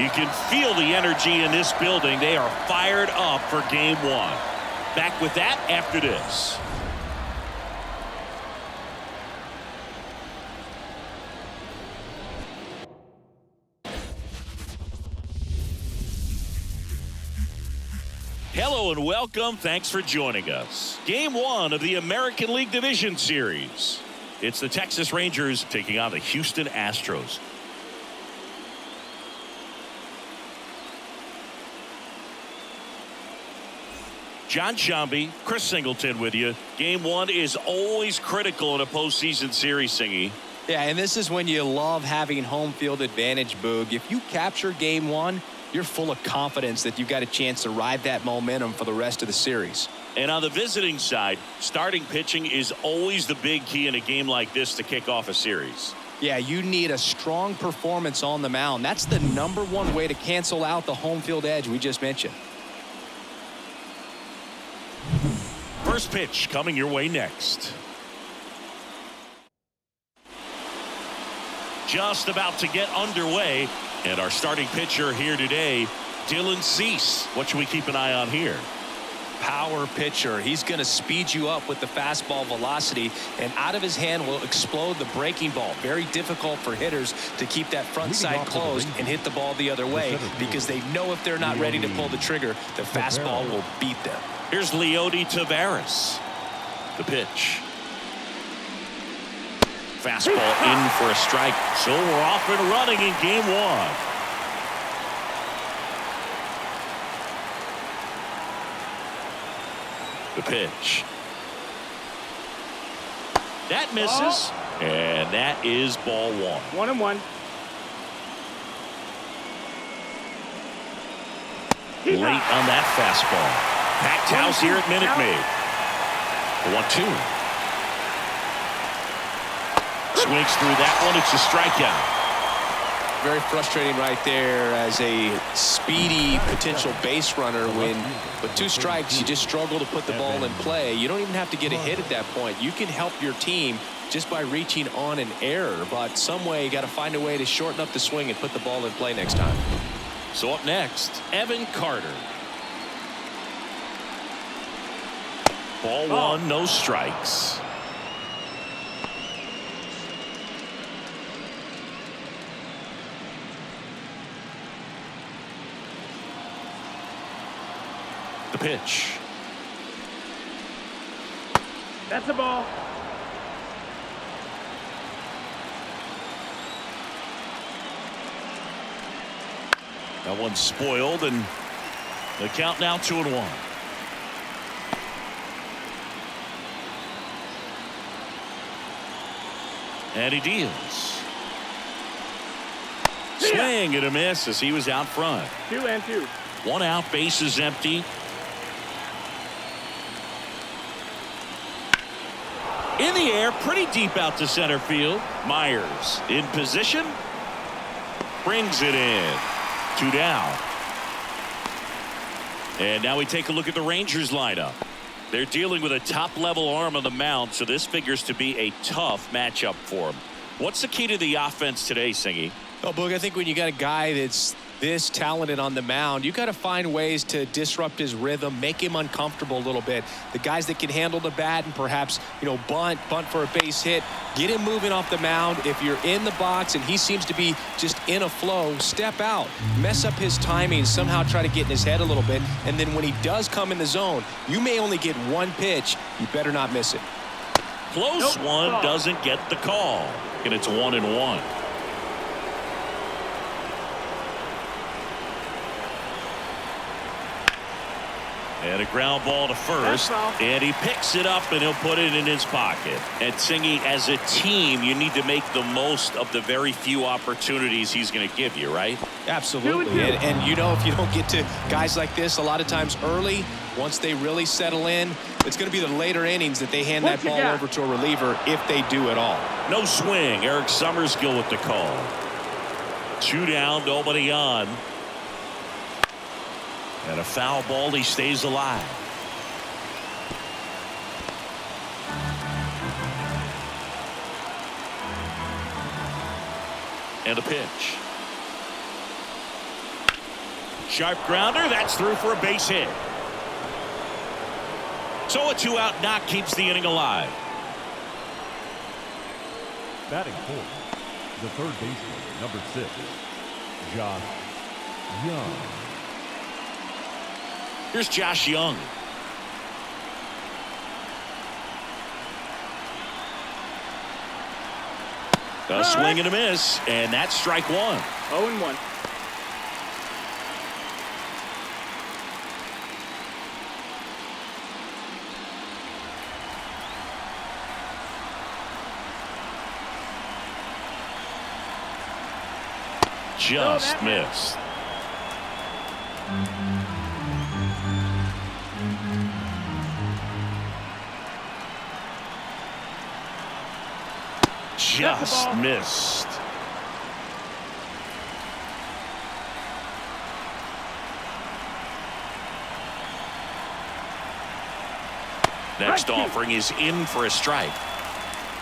You can feel the energy in this building. They are fired up for game one. Back with that after this. Hello and welcome. Thanks for joining us. Game one of the American League Division Series. It's the Texas Rangers taking on the Houston Astros. John Shambi, Chris Singleton with you. Game one is always critical in a postseason series, Singy. Yeah, and this is when you love having home field advantage, Boog. If you capture game one, you're full of confidence that you've got a chance to ride that momentum for the rest of the series. And on the visiting side, starting pitching is always the big key in a game like this to kick off a series. Yeah, you need a strong performance on the mound. That's the #1 way to cancel out the home field edge we just mentioned. First pitch coming your way next. Just about to get underway. And our starting pitcher here today, Dylan Cease. What should we keep an eye on here? Power pitcher. He's going to speed you up with the fastball velocity, and out of his hand will explode the breaking ball. Very difficult for hitters to keep that front side closed and hit the ball the other way, because they know if they're not ready to pull the trigger, the fastball will beat them. Here's Leody Taveras. The pitch. Fastball in for a strike. So we're off and running in game one. The pitch. That misses. And that is ball one. 1-1. Late on that fastball. Packed house here at Minute Maid. 1-2. Swings through that one. It's a strikeout. Very frustrating right there as a speedy potential base runner when with 2 strikes you just struggle to put the ball in play. You don't even have to get a hit at that point. You can help your team just by reaching on an error, but some way you got to find a way to shorten up the swing and put the ball in play next time. So up next, Evan Carter. Ball one, no strikes. The pitch. That's a ball. That one's spoiled, and the count now 2-1. And he deals. Swing and a miss as he was out front. 2-2. 1 out, bases empty. In the air, pretty deep out to center field. Myers in position. Brings it in. 2 down. And now we take a look at the Rangers lineup. They're dealing with a top-level arm on the mound, so this figures to be a tough matchup for them. What's the key to the offense today, Singy? Oh, Boog, I think when you got a guy that's this talented on the mound, you got to find ways to disrupt his rhythm, make him uncomfortable a little bit. The guys that can handle the bat and perhaps, bunt for a base hit, get him moving off the mound. If you're in the box and he seems to be just in a flow, step out, mess up his timing, somehow try to get in his head a little bit. And then when he does come in the zone, you may only get 1 pitch. You better not miss it. Close one, doesn't get the call. And it's 1-1. And a ground ball to first, and he picks it up and he'll put it in his pocket. And Singy, as a team, you need to make the most of the very few opportunities he's going to give you, right? Absolutely. And if you don't get to guys like this a lot of times early, once they really settle in, it's going to be the later innings that they hand that ball over to a reliever, if they do at all. No swing. Eric Summersgill with the call. 2 down, nobody on. And a foul ball, he stays alive. And a pitch. sharp grounder. That's through for a base hit. So a 2-out knock keeps the inning alive. Batting fourth, the third baseman, number 6, Josh Young. Here's Josh Young. A swing and a miss, and that's strike one. 0-1. Just missed. Just missed. Next offering is in for a strike.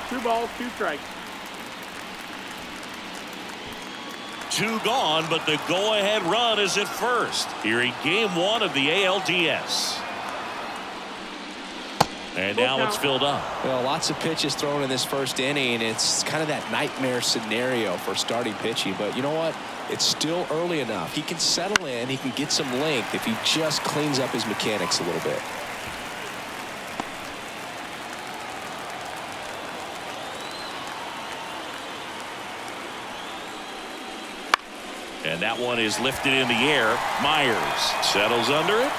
2 balls, 2 strikes. 2 gone, but the go-ahead run is at first here in game 1 of the ALDS. And now it's filled up. Well, lots of pitches thrown in this first inning. It's kind of that nightmare scenario for starting pitching. But you know what? It's still early enough. He can settle in. He can get some length if he just cleans up his mechanics a little bit. And that one is lifted in the air. Myers settles under it,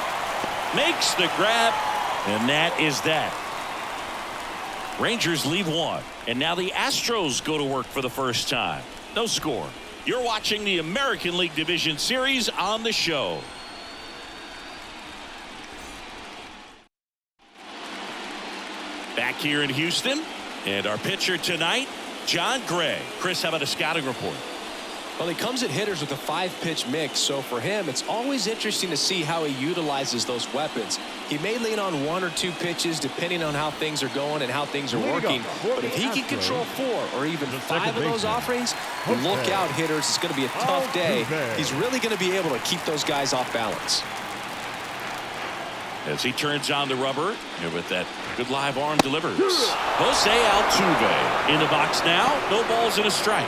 makes the grab, and that is that. Rangers leave 1, and now the Astros go to work for the first time. No score. You're watching the American League Division Series on the show. Back here in Houston, and our pitcher tonight, John Gray. Chris, how about a scouting report? Well, he comes at hitters with a 5-pitch mix, so for him, it's always interesting to see how he utilizes those weapons. He may lean on 1 or 2 pitches depending on how things are going and how things are working. But if he can control 4 or even 5 of those offerings, look out, hitters. It's going to be a tough day. He's really going to be able to keep those guys off balance. As he turns on the rubber, and with that good live arm delivers. Jose Altuve in the box now. No balls and a strike.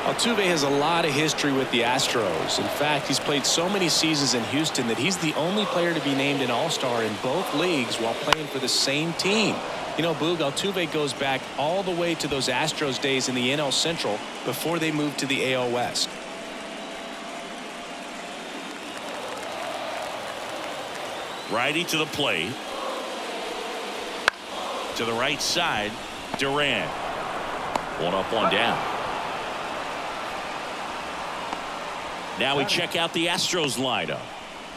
Altuve has a lot of history with the Astros. In fact, he's played so many seasons in Houston that he's the only player to be named an All-Star in both leagues while playing for the same team. You know, Boog, Altuve goes back all the way to those Astros days in the NL Central before they moved to the AL West. Righty to the plate. To the right side, Duran. 1 up, 1 down. Now we check out the Astros lineup.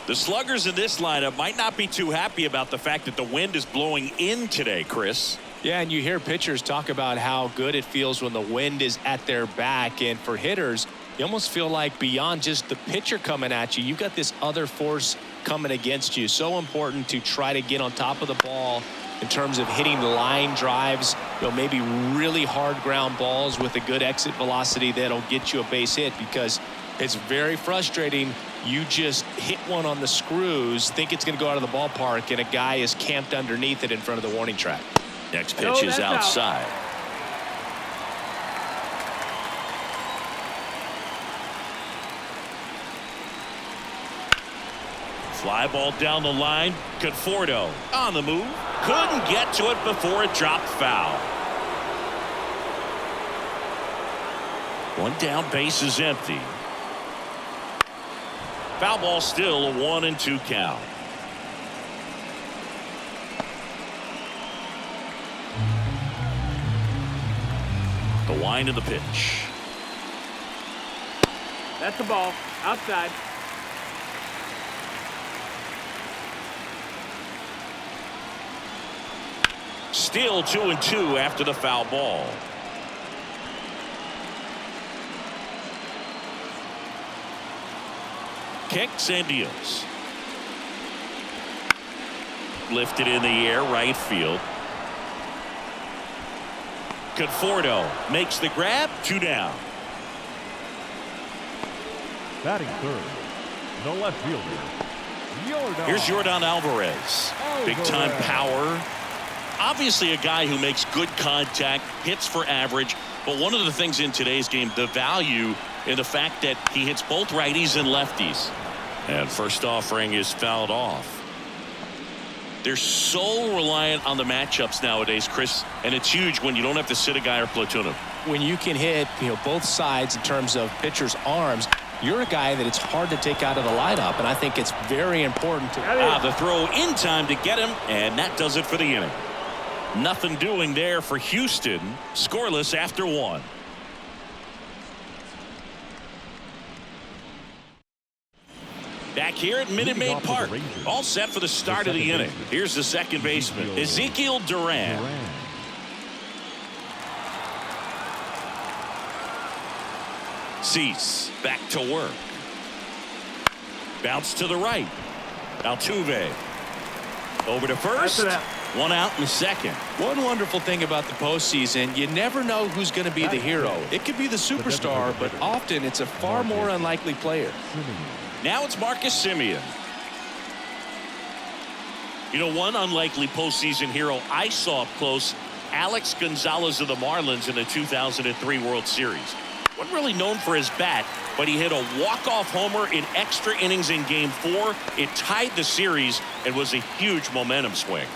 The sluggers in this lineup might not be too happy about the fact that the wind is blowing in today, Chris. Yeah, and you hear pitchers talk about how good it feels when the wind is at their back. And for hitters, you almost feel like beyond just the pitcher coming at you, you've got this other force coming against you. So important to try to get on top of the ball in terms of hitting line drives, maybe really hard ground balls with a good exit velocity that'll get you a base hit, because it's very frustrating. You just hit one on the screws, think it's going to go out of the ballpark, and a guy is camped underneath it in front of the warning track. Next pitch is outside. Fly ball down the line. Conforto on the move. Couldn't get to it before it dropped foul. 1 down, base is empty. Foul ball, still a 1-2 count. The wind of the pitch. That's the ball. Outside. Still 2-2 after the foul ball. Kicks and deals. Lifted in the air, right field. Conforto makes the grab, 2 down. Batting third, the left fielder, Yordan. Here's Yordan Alvarez. Big-time power. Obviously a guy who makes good contact, hits for average. But one of the things in today's game, the value in the fact that he hits both righties and lefties. And first offering is fouled off. They're so reliant on the matchups nowadays, Chris, and it's huge when you don't have to sit a guy or platoon him. When you can hit, both sides in terms of pitchers' arms, you're a guy that it's hard to take out of the lineup, and I think it's very important to. The throw in time to get him, and that does it for the inning. Nothing doing there for Houston. Scoreless after 1. Back here at Minute Maid Park, all set for the start of the inning. Here's the second baseman, Ezekiel Duran. Cease back to work. Bounce to the right. Altuve over to first. One out in the second. One wonderful thing about the postseason, you never know who's going to be the hero. It could be the superstar, but often it's a far more unlikely player. Now it's Marcus Semien. One unlikely postseason hero I saw up close, Alex Gonzalez of the Marlins in the 2003 World Series. Wasn't really known for his bat, but he hit a walk-off homer in extra innings in Game 4. It tied the series and was a huge momentum swing.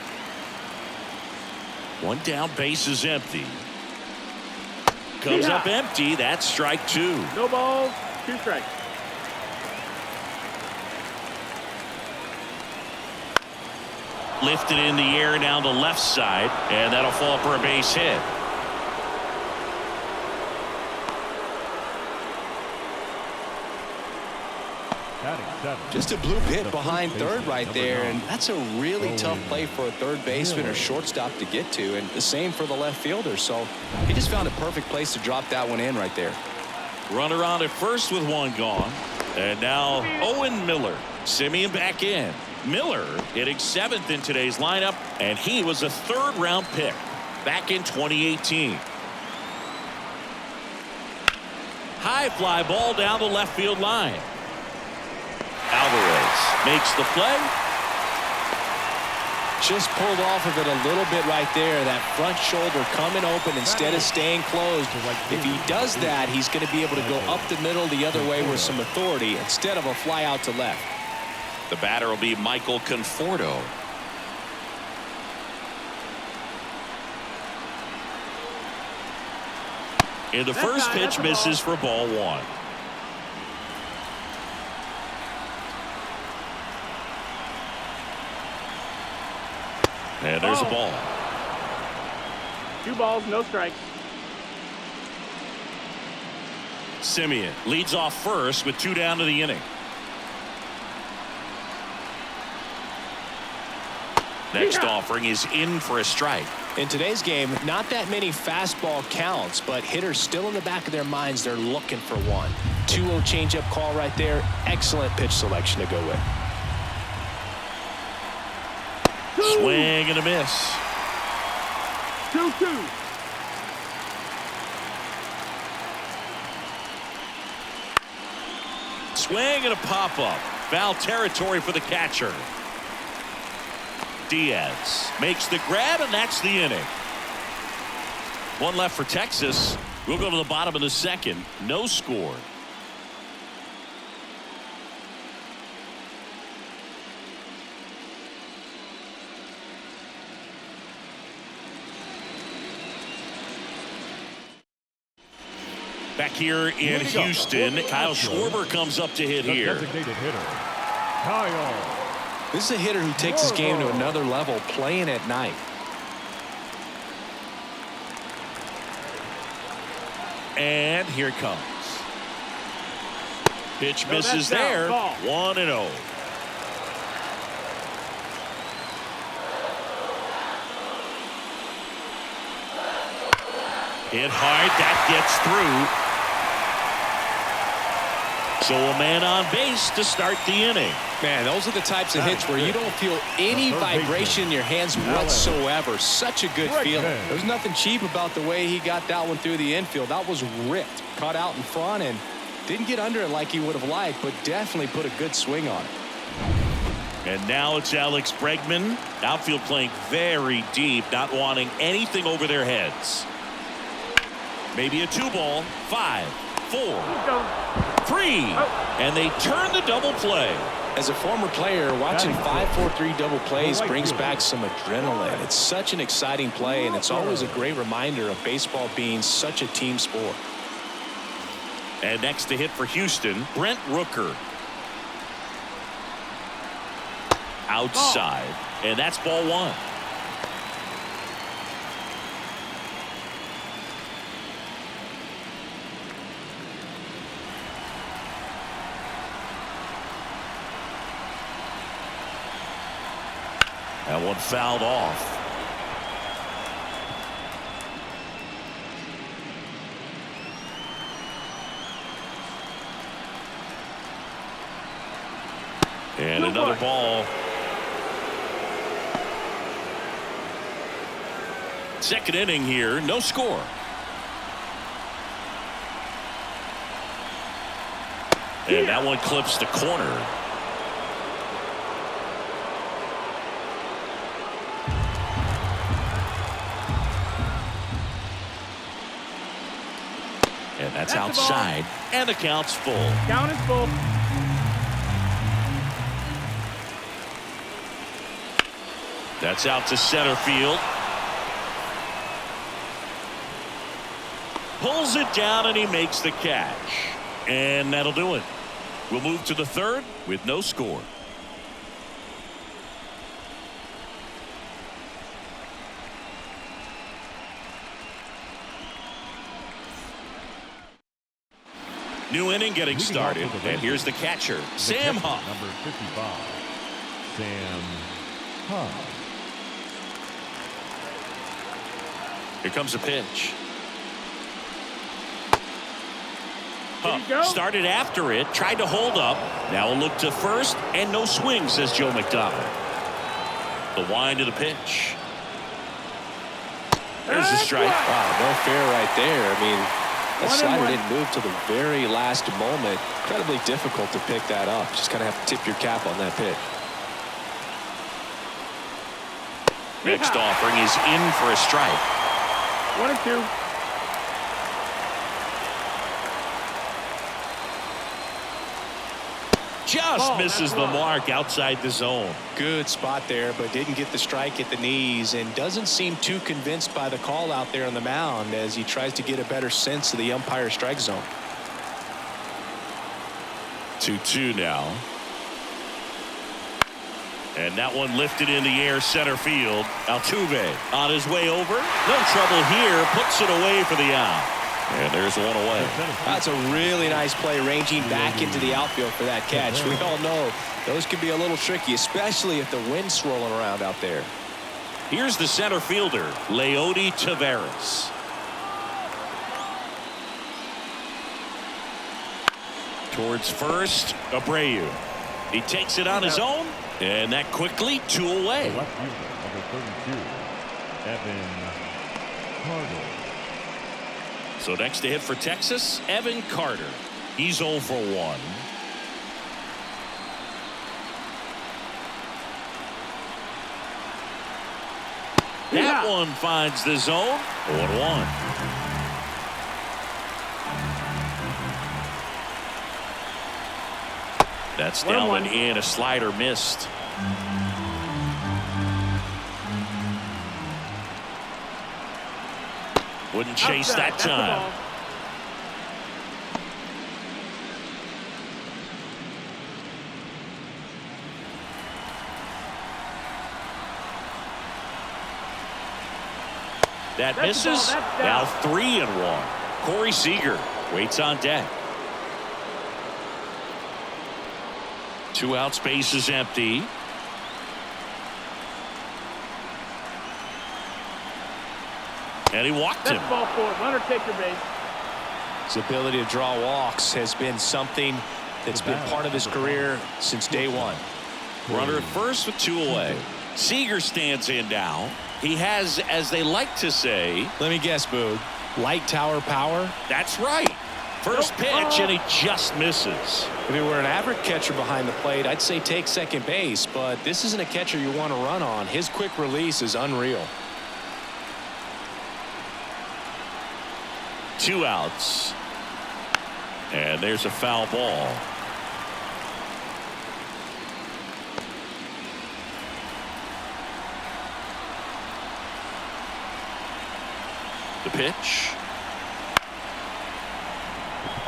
One down, base is empty. Comes up empty. That's strike 2. No balls, 2 strikes. Lifted in the air down the left side, and that'll fall for a base hit. Just a bloop hit behind third right there, and that's a really tough play for a third baseman or shortstop to get to, and the same for the left fielder. So he just found a perfect place to drop that one in right there. Runner on at first with 1 gone, and now Owen Miller. Semien back in. Miller hitting 7th in today's lineup, and he was a 3rd-round pick back in 2018. High fly ball down the left field line. Alvarez makes the play. Just pulled off of it a little bit right there. That front shoulder coming open instead of staying closed. If he does that, he's going to be able to go up the middle the other way with some authority instead of a fly out to left. The batter will be Michael Conforto. And the first pitch misses for ball 1. And there's a ball. 2 balls, no strikes. Semien leads off first with 2 down to the inning. Next offering is in for a strike. In today's game, not that many fastball counts, but hitters still in the back of their minds, they're looking for one. 2-0 changeup call right there. Excellent pitch selection to go with. Swing and a miss. 2-2. Swing and a pop-up. Foul territory for the catcher. Diaz makes the grab, and that's the inning. 1 left for Texas. We'll go to the bottom of the second. No score. Back here in Houston, Kyle Schwarber comes up to hit here. Designated hitter, Kyle. This is a hitter who takes his game to another level, playing at night. And here it comes. Pitch misses there. 1-0. Hit hard. That gets through. So a man on base to start the inning. Man, those are the types of hits where you don't feel any vibration in your hands whatsoever. Such a good feeling. There's nothing cheap about the way he got that one through the infield. That was ripped. Caught out in front, and Didn't get under it like he would have liked, but definitely put a good swing on it. And now it's Alex Bregman. Outfield playing very deep, not wanting anything over their heads. Maybe a 2-ball. 5, 4, 3. And they turn the double play. As a former player, watching 5-4-3 double plays brings back some adrenaline. It's such an exciting play, and it's always a great reminder of baseball being such a team sport. And next to hit for Houston, Brent Rooker. Outside. And that's ball 1. That one fouled off. And another ball. Second inning here, no score. And that one clips the corner. And that's outside. And the count's full. Count is full. That's out to center field. Pulls it down and he makes the catch. And that'll do it. We'll move to the third with no score. New inning getting started, and here's the catcher, Sam Huff. Number 55, Sam Huff. Here comes a pitch. Go. Started after it, tried to hold up. Now a look to first, and no swing, says Joe McDonald. The wind of the pitch. There's the strike. Wow, no fair right there. I mean, that slider didn't move to the very last moment. Incredibly difficult to pick that up. Just kind of have to tip your cap on that pitch. Next offering is in for a strike. 1-2. Just misses the mark outside the zone. Good spot there, but didn't get the strike at the knees, and doesn't seem too convinced by the call out there on the mound as he tries to get a better sense of the umpire strike zone. 2-2 now. And that one lifted in the air center field. Altuve on his way over. No trouble here. Puts it away for the out. And there's one away. That's a really nice play, ranging back into the outfield for that catch. We all know those can be a little tricky, especially if the wind's swirling around out there. Here's the center fielder, Leody Taveras. Towards first, Abreu. He takes it on his own, and that quickly 2 away. Left fielder, number 32, Evan Carter. So next to hit for Texas, Evan Carter. He's 0 for 1. That one finds the zone. 0-1. That's down and in. A slider missed. Wouldn't chase that time. That misses. Now 3-1. Corey Seager waits on deck. 2 out, space is empty. And he walked him. That's ball 4. Runner take your base. His ability to draw walks has been something that's been part of his career since day one. Runner at first with 2 away. Seager stands in now. He has, as they like to say, let me guess, Boog, light tower power. That's right. First pitch, and he just misses. If it were an average catcher behind the plate, I'd say take second base, but this isn't a catcher you want to run on. His quick release is unreal. 2 outs. And there's a foul ball. The pitch.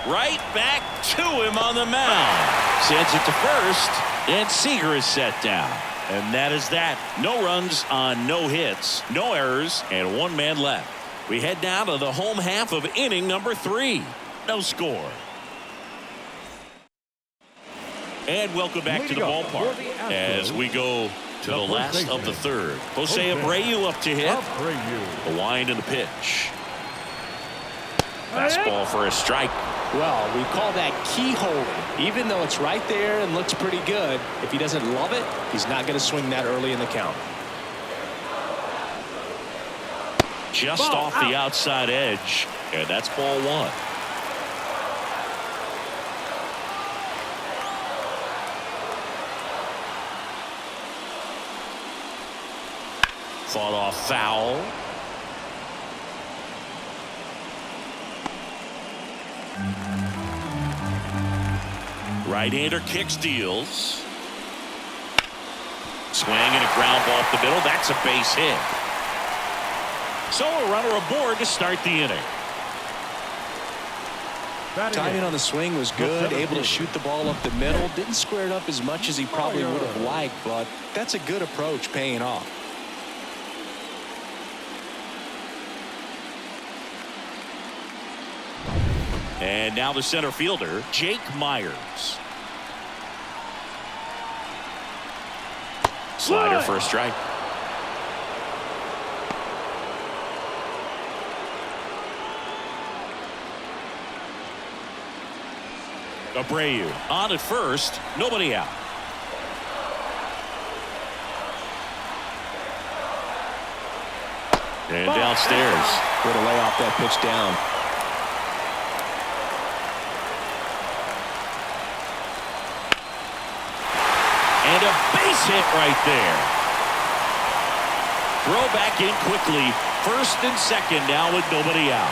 Right back to him on the mound. Sends it to first, and Seager is set down. And that is that. No runs on no hits, no errors, and 1 man left. We head now to the home half of inning number 3. No score. And welcome back to the ballpark as we go to the last of the third. Jose Abreu up to hit. The wind and the pitch. Fastball for a strike. Well, we call that keyholing. Even though it's right there and looks pretty good, if he doesn't love it, he's not going to swing that early in the count. Just off the outside edge, and that's ball 1. Fought off foul. Right-hander kicks, deals. Swing and a ground ball up the middle. That's a base hit. So a runner aboard to start the inning. Timing on the swing was good, able to shoot the ball up the middle. Didn't square it up as much as he probably would have liked, but that's a good approach paying off. And now the center fielder, Jake Myers. Slider for a strike. Abreu on at first, nobody out. And downstairs. Way to lay off that pitch down. And a base hit right there. Throw back in quickly. First and second now with nobody out.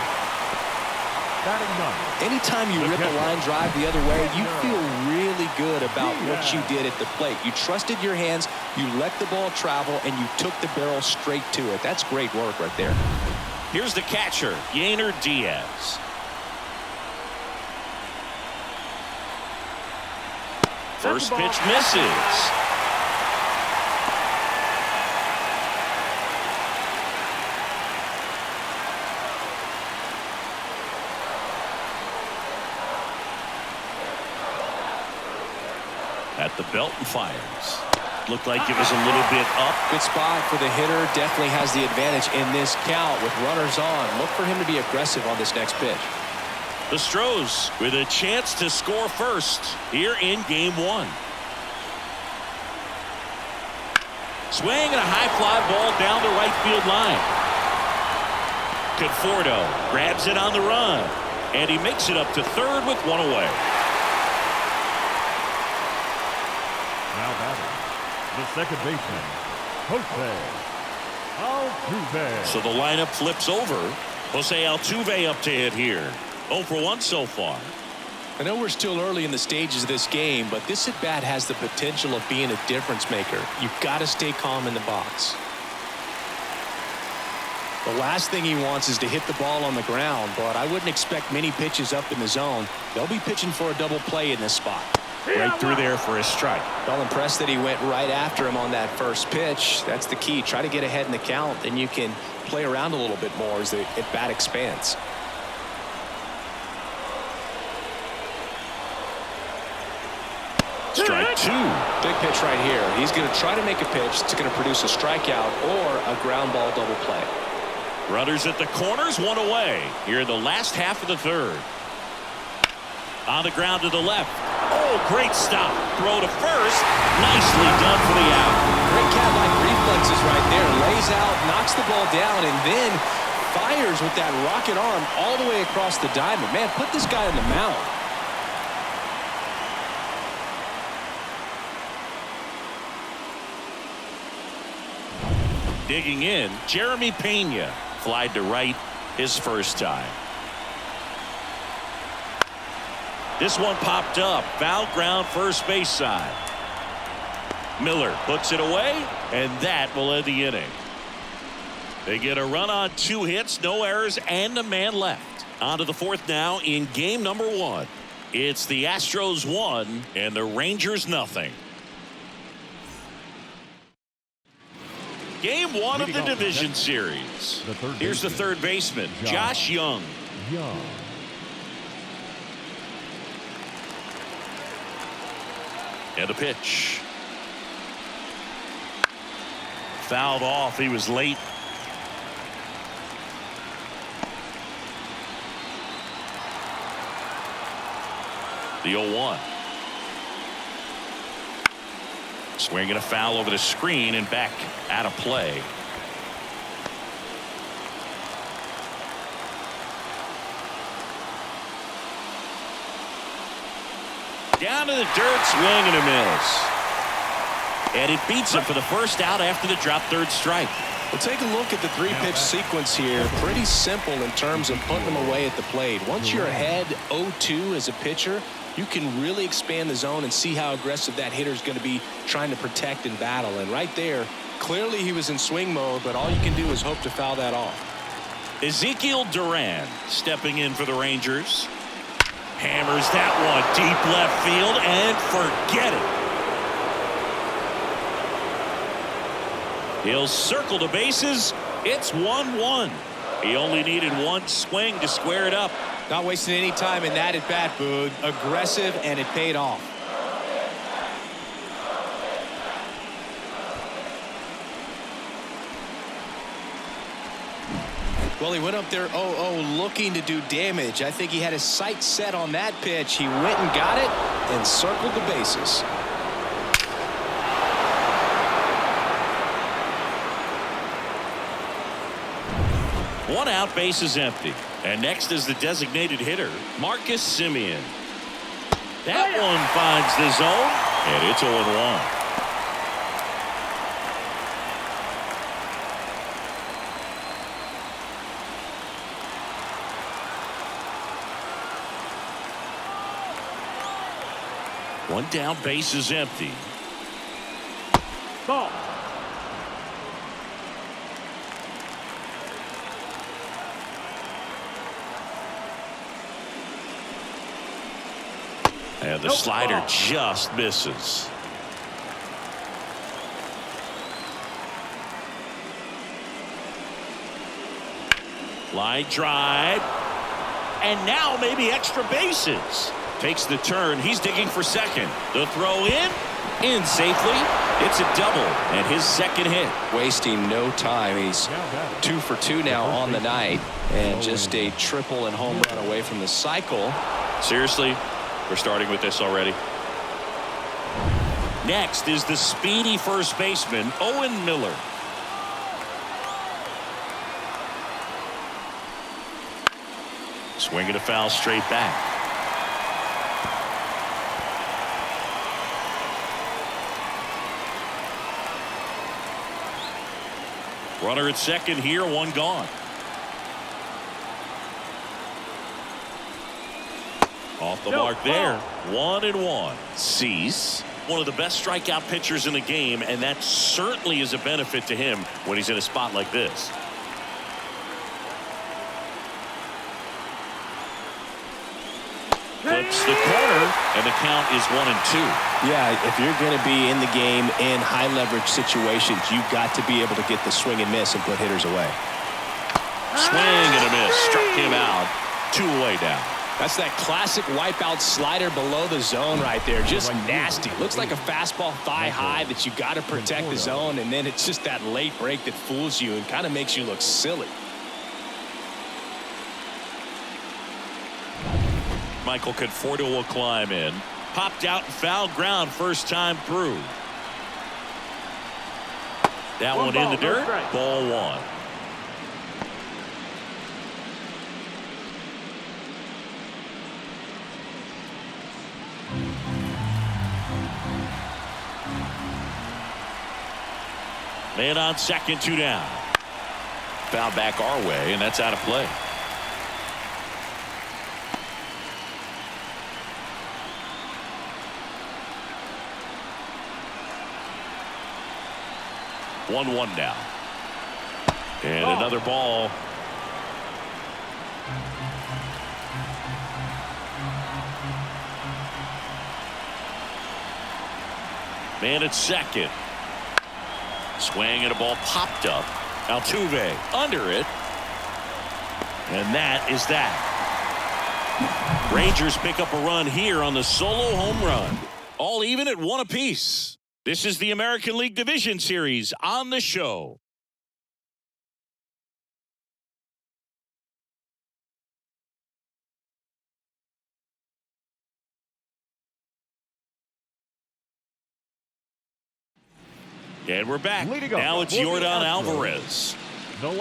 Anytime you rip a line drive the other way, you feel really good about what you did at the plate. You trusted your hands, you let the ball travel, and you took the barrel straight to it. That's great work right there. Here's the catcher, Yainer Diaz. First pitch misses. At the belt and fires. Looked like it was a little bit up. Good spot for the hitter. Definitely has the advantage in this count with runners on. Look for him to be aggressive on this next pitch. The Astros with a chance to score first here in game 1. Swing and a high fly ball down the right field line. Conforto grabs it on the run, and he makes it up to third with 1 away. Now batting, the second baseman, Jose Altuve. So the lineup flips over. Jose Altuve up to hit here. 0 for 1 so far. I know we're still early in the stages of this game, but this at-bat has the potential of being a difference maker. You've got to stay calm in the box. The last thing he wants is to hit the ball on the ground, but I wouldn't expect many pitches up in the zone. They'll be pitching for a double play in this spot. Right through there for a strike. Well, impressed that he went right after him on that first pitch. That's the key. Try to get ahead in the count, then you can play around a little bit more as the at-bat expands. Strike 2. Big pitch right here. He's going to try to make a pitch that's going to produce a strikeout or a ground ball double play. Runners at the corners, 1 away here in the last half of the third. On the ground to the left. Oh, great stop. Throw to first. Nicely done for the out. Great cat-like reflexes right there. Lays out, knocks the ball down, and then fires with that rocket arm all the way across the diamond. Man, put this guy on the mound. Digging in, Jeremy Pena flied to right his first time. This one popped up, foul ground first base side. Miller puts it away, and that will end the inning. They get a run on 2 hits, no errors, and a man left. On to the fourth now in game number 1. It's the Astros 1 and the Rangers nothing. Game 1 of the division series. Here's the third baseman, Josh Young. And a pitch. Fouled off. He was late. The 0-1. Swinging a foul over the screen and back out of play. Down to the dirt, swing and a miss. And it beats him for the first out after the drop third strike. Well, take a look at the 3-pitch sequence here. Pretty simple in terms of putting them away at the plate. Once you're ahead 0-2 as a pitcher, you can really expand the zone and see how aggressive that hitter is going to be trying to protect and battle. And right there, clearly he was in swing mode, but all you can do is hope to foul that off. Ezekiel Duran stepping in for the Rangers. Hammers that one deep left field and forget it. He'll circle the bases. It's 1-1. He only needed one swing to square it up. Not wasting any time in that at bat, Boog. Aggressive, and it paid off. Well, he went up there 0-0 looking to do damage. I think he had his sights set on that pitch. He went and got it and circled the bases. One out, base is empty. And next is the designated hitter, Marcus Semien. That one finds the zone, and it's 0-1. One down, base is empty. Ball. And the slider just misses. Line drive. And now maybe extra bases. Takes the turn. He's digging for second. The throw in safely. It's a double and his second hit. Wasting no time. He's 2 for 2 now on the night, and just a triple and home run away from the cycle. Seriously, we're starting with this already. Next is the speedy first baseman, Owen Miller. Swinging a foul straight back. Runner at second here, one gone. Off the mark there. 1-1. Cease, one of the best strikeout pitchers in the game, and that certainly is a benefit to him when he's in a spot like this. Flips the corner, and the count is 1-2. Yeah, if you're going to be in the game in high leverage situations, you've got to be able to get the swing and miss and put hitters away. Swing and a miss. Struck him out. 2 away now. That's that classic wipeout slider below the zone right there. Just nasty. Looks like a fastball thigh high that you got to protect the zone, and then it's just that late break that fools you and kind of makes you look silly. Michael Conforto will climb in. Popped out and foul ground first time through. That one in the dirt. Ball 1. And on second, 2 down. Foul back our way, and that's out of play. One now. And another ball. Man at second. Swing and a ball popped up. Altuve under it. And that is that. Rangers pick up a run here on the solo home run. All even at 1 apiece. This is the American League Division Series on the show. And we're back. Now it's Yordan Alvarez.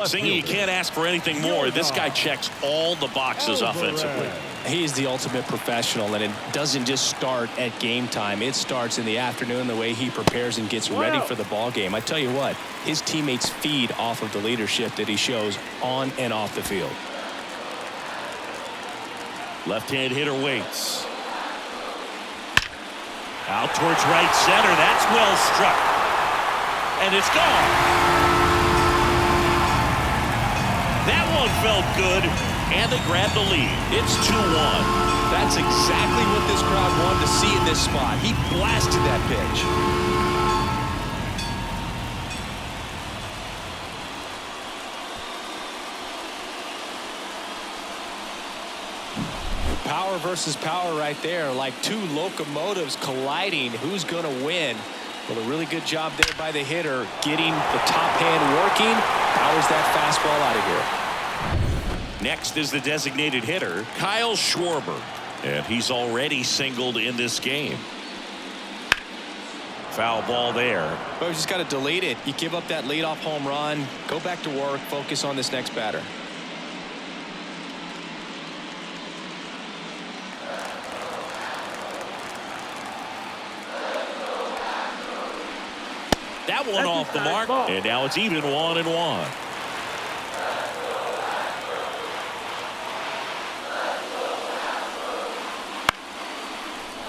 Singing, you can't ask for anything more. This guy checks all the boxes offensively. He's the ultimate professional, and it doesn't just start at game time. It starts in the afternoon, the way he prepares and gets ready for the ball game. I tell you what, his teammates feed off of the leadership that he shows on and off the field. Left-hand hitter waits. Out towards right center. That's well struck. And it's gone. That one felt good, and they grabbed the lead. It's 2-1. That's exactly what this crowd wanted to see in this spot. He blasted that pitch. Power versus power right there, like two locomotives colliding. Who's going to win? Well, a really good job there by the hitter, getting the top hand working. Powers that fastball out of here. Next is the designated hitter, Kyle Schwarber. And he's already singled in this game. Foul ball there. But we just got to delete it. You give up that leadoff home run, go back to work, focus on this next batter. That one off the mark, and now it's even 1-1.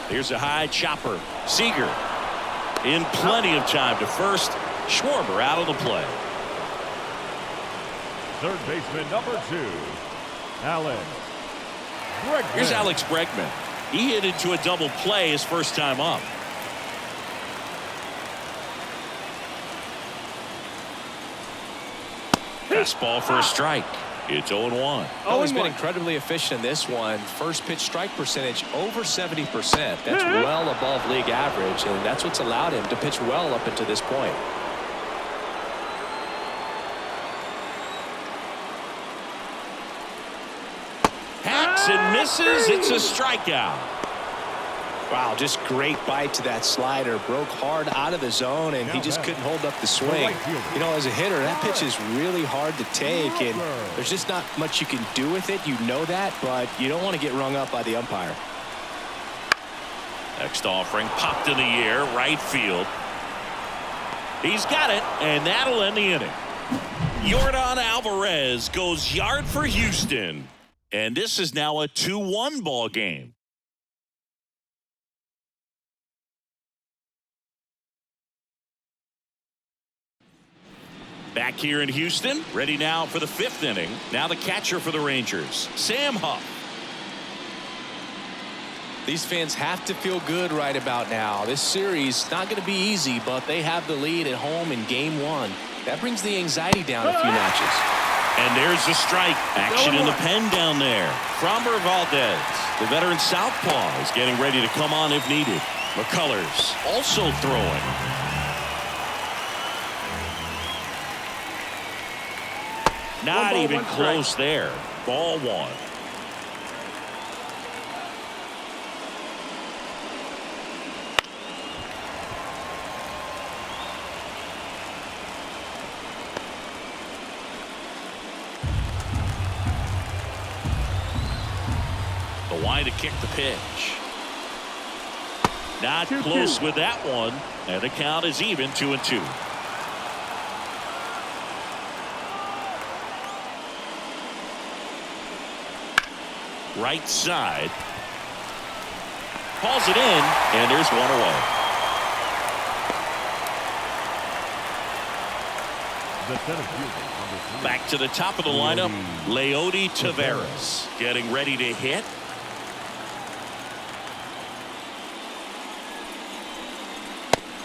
Here's a high chopper. Seager in plenty of time to first. Schwarber out of the play. Third baseman number 2, Alex Bregman. Here's Alex Bregman. He hit into a double play his first time up. Fastball for a strike. It's 0-1. Oh, he's been incredibly efficient in this one. First pitch strike percentage over 70%. That's well above league average, and that's what's allowed him to pitch well up until this point. Hacks and misses. It's a strikeout. Wow, just great bite to that slider. Broke hard out of the zone, and he just couldn't hold up the swing. You know, as a hitter, that pitch is really hard to take, and there's just not much you can do with it. You know that, but you don't want to get rung up by the umpire. Next offering popped in the air, right field. He's got it, and that'll end the inning. Yordan Alvarez goes yard for Houston, and this is now a 2-1 ball game. Back here in Houston, ready now for the 5th inning. Now the catcher for the Rangers, Sam Huff. These fans have to feel good right about now. This series not going to be easy, but they have the lead at home in game 1. That brings the anxiety down a few notches. And there's the strike. Action in the pen down there. Framber Valdez, the veteran southpaw, is getting ready to come on if needed. McCullers also throwing. Not even close there. Ball 1. The wide to kick the pitch. Not close with that one. And the count is even 2-2. Right side. Calls it in, and there's one away. The center fielder, number 3. Back to the top of the lineup, Leody Taveras getting ready to hit.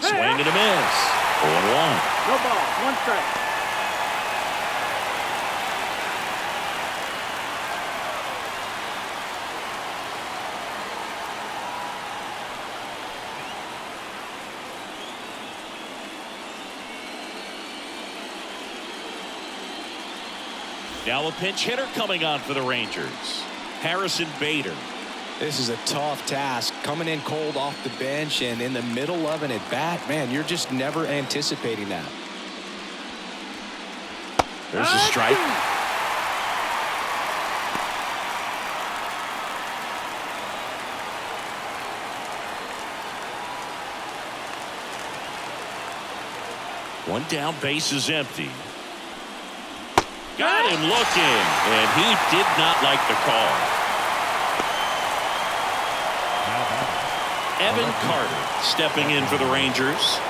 Swing and a miss. 0-1. No ball. 1 strike. Now a pinch hitter coming on for the Rangers. Harrison Bader. This is a tough task, coming in cold off the bench and in the middle of an at-bat. Man, you're just never anticipating that. There's a strike. One down, base is empty. Got him looking, and he did not like the call. Evan Carter stepping in for the Rangers.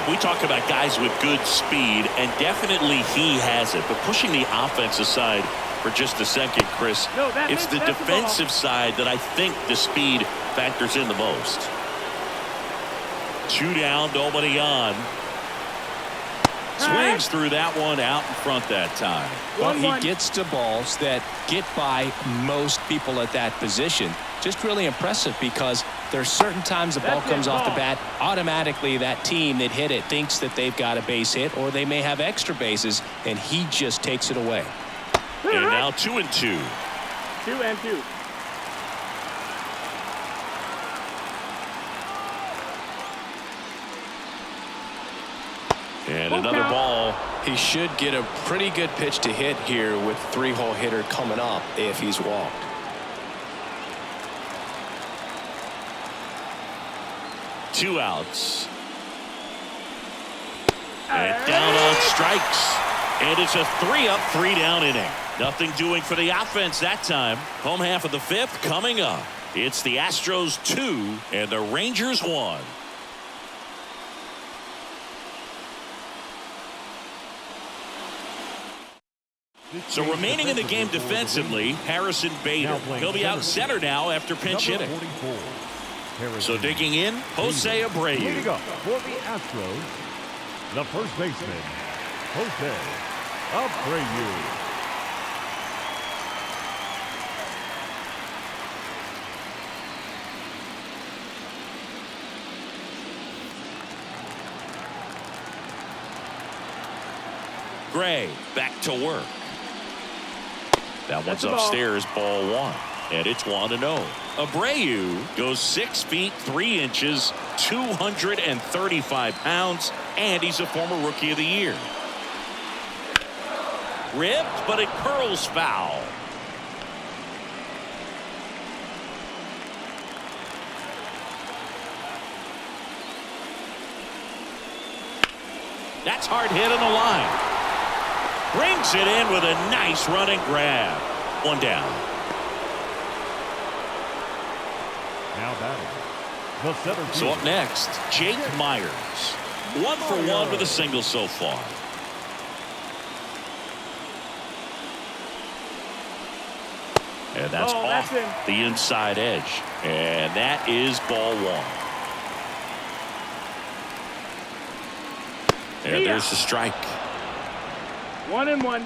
We talk about guys with good speed, and definitely he has it. But pushing the offense aside for just a second, Chris, it's the defensive side that I think the speed factors in the most. 2 down, nobody on. Swings through that one out in front that time. Well, he gets to balls that get by most people at that position. Just really impressive because there's certain times the ball comes off the bat, automatically that team that hit it thinks that they've got a base hit or they may have extra bases, and he just takes it away. And now 2-2. 2-2. And another ball. He should get a pretty good pitch to hit here with 3-hole hitter coming up if he's walked. Two outs. And down on strikes. And it's a 3-up, 3-down inning. Nothing doing for the offense that time. Home half of the 5th coming up. It's the Astros 2 and the Rangers 1. So remaining in the game defensively, Harrison Bader. He'll be out center now after pinch hitting. So digging in, Jose Abreu. Leading up for the Astros, the first baseman, Jose Abreu. Gray back to work. That one's upstairs, ball 1. And it's 1-0. Abreu goes 6 feet 3 inches, 235 pounds, and he's a former Rookie of the Year. Ripped, but it curls foul. That's hard hit on the line. Brings it in with a nice running grab. 1 down. Now batting, the center field. So up next, Jake Myers. 1 for 1 with a single so far. And that's off the inside edge. And that is ball 1. And there's the strike. 1-1.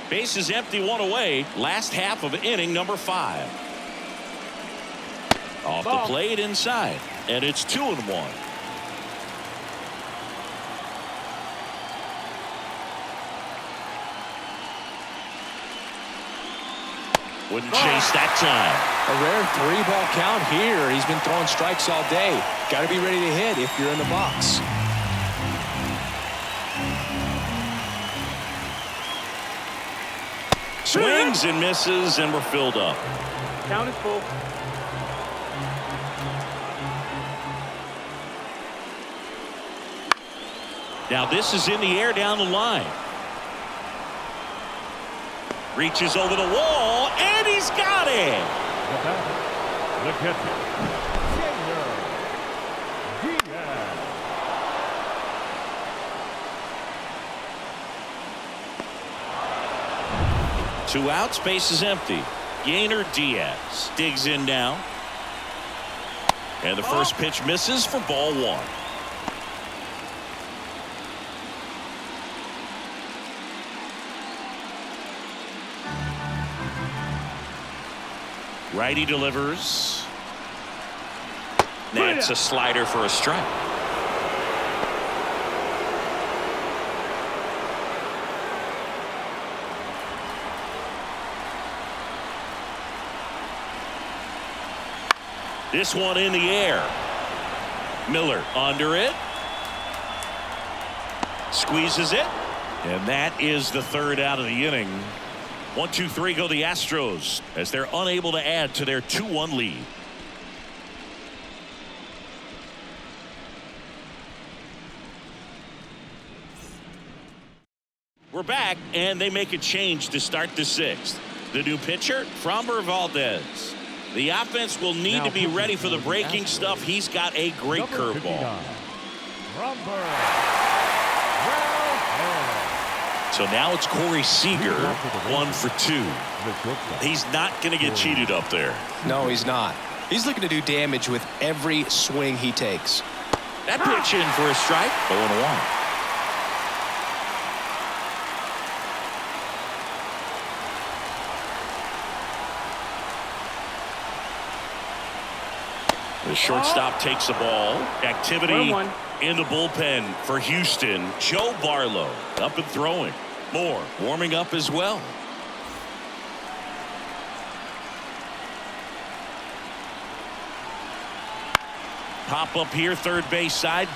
Base is empty, 1 away. Last half of inning number 5. Off the plate inside. And it's 2-1. Wouldn't chase that time. A rare 3-ball count here. He's been throwing strikes all day. Got to be ready to hit if you're in the box. Swings and misses, and we're filled up. Count is full. Now this is in the air down the line. Reaches over the wall, and he's got it. The batter, the catcher, Seager. Diaz. 2 outs, base is empty. Yainer Diaz digs in now. And the first pitch misses for ball 1. Righty delivers. That's a slider for a strike. This one in the air. Miller under it. Squeezes it. And that is the 3rd out of the inning. 1-2-3 go the Astros as they're unable to add to their 2-1 lead. We're back, and they make a change to start the 6th. The new pitcher, Framber Valdez. The offense will need to be ready for the breaking stuff. He's got a great curveball. So now it's Corey Seager, 1 for 2. He's not going to get cheated up there. No, he's not. He's looking to do damage with every swing he takes. That pitch in for a strike. 0-1. The shortstop takes the ball. Activity in the bullpen for Houston. Joe Barlow up and throwing. Moore warming up as well. Pop up here, third base side.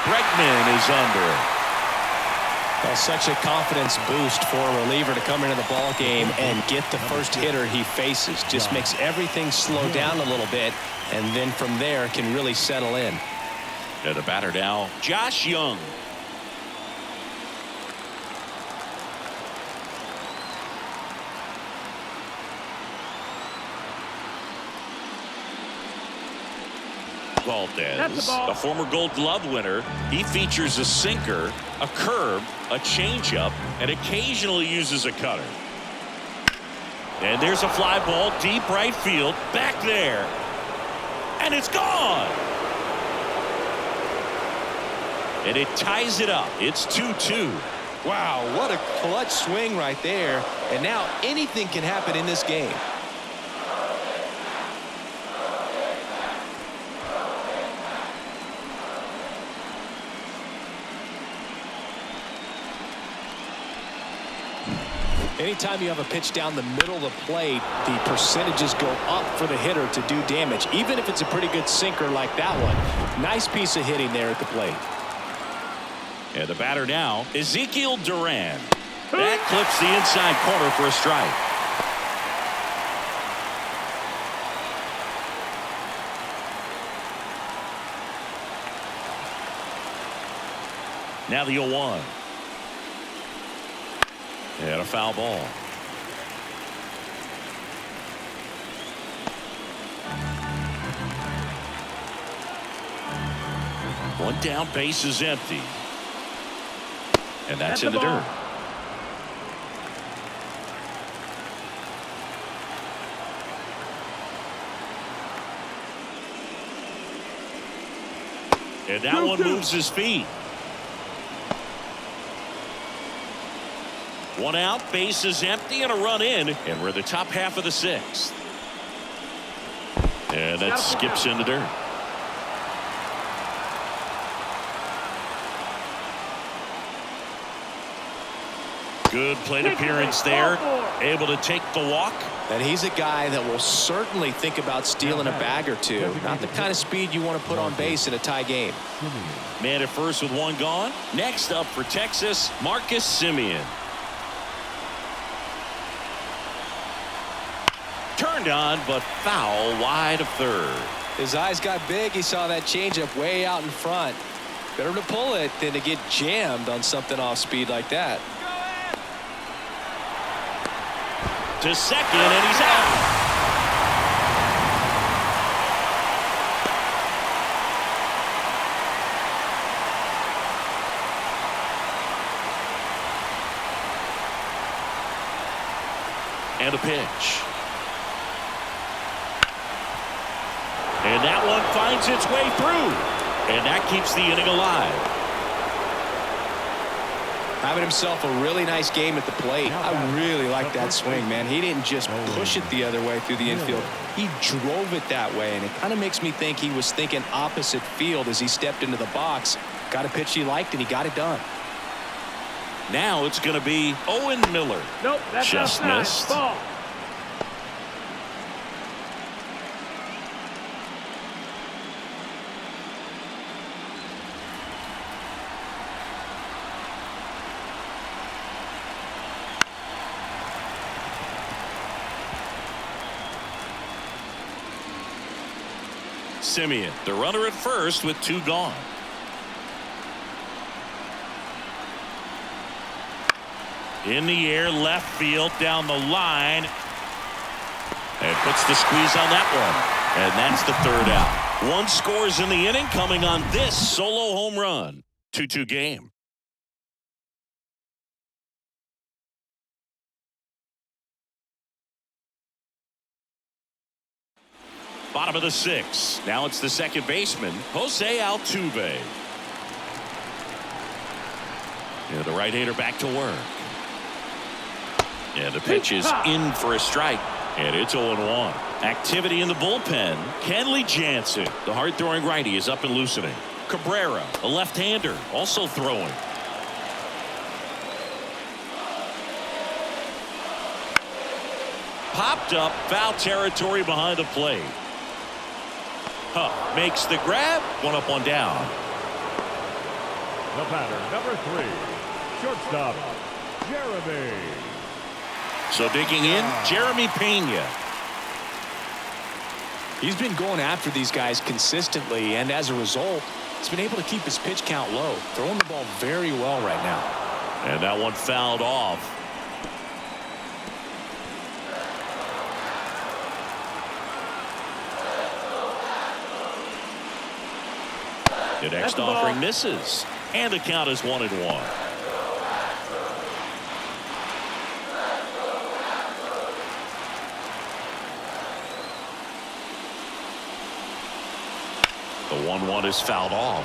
Bregman is under. Well, such a confidence boost for a reliever to come into the ball game and get the first hitter he faces. Just makes everything slow down a little bit, and then from there can really settle in. And the batter now, Josh Young. Valdez, a former Gold Glove winner. He features a sinker, a curve, a changeup, and occasionally uses a cutter. And there's a fly ball deep right field, back there, and it's gone. And it ties it up. It's 2-2. Wow, what a clutch swing right there. And now anything can happen in this game. Anytime you have a pitch down the middle of the plate, the percentages go up for the hitter to do damage, even if it's a pretty good sinker like that one. Nice piece of hitting there at the plate. And the batter now, Ezekiel Duran. That clips the inside corner for a strike. Now the 0-1. And a foul ball. One down, base is empty. And that's in the dirt. And that one moves his feet. One out, base is empty, and a run in, and we're in the top half of the 6th. And that skips in the dirt. Good plate appearance there. Able to take the walk. And he's a guy that will certainly think about stealing a bag or two. Not the kind of speed you want to put on base in a tie game. Man at first with one gone. Next up for Texas, Marcus Semien. Turned on, but foul wide of third. His eyes got big. He saw that changeup way out in front. Better to pull it than to get jammed on something off speed like that. to second, and he's out. And a pitch. And that one finds its way through. And that keeps the inning alive. Having himself a really nice game at the plate. I really like that swing, man. He didn't just push it the other way through the infield. He drove it that way, and it kind of makes me think he was thinking opposite field as he stepped into the box. Got a pitch he liked, and he got it done. Now it's going to be Owen Miller. Nope, that's just outside. missed. Ball. Simeon, the runner at first with 2 gone. In the air, left field, down the line. And puts the squeeze on that one. And that's the 3rd out. 1 scores in the inning coming on this solo home run. 2-2 game. Bottom of the 6th. Now it's the second baseman, Jose Altuve. And the right-hander back to work. And the pitch is in for a strike. And it's 0-1. Activity in the bullpen. Kenley Jansen, the hard-throwing righty, is up and loosening. Cabrera, a left-hander, also throwing. Popped up, foul territory behind the plate. Huff makes the grab, 1 up, 1 down. The batter, number 3, shortstop, Jeremy. So digging in, Jeremy Pena. He's been going after these guys consistently, and as a result, he's been able to keep his pitch count low. Throwing the ball very well right now. And that one fouled off. The next offering misses. And the count is 1-1. The 1-1 is fouled off.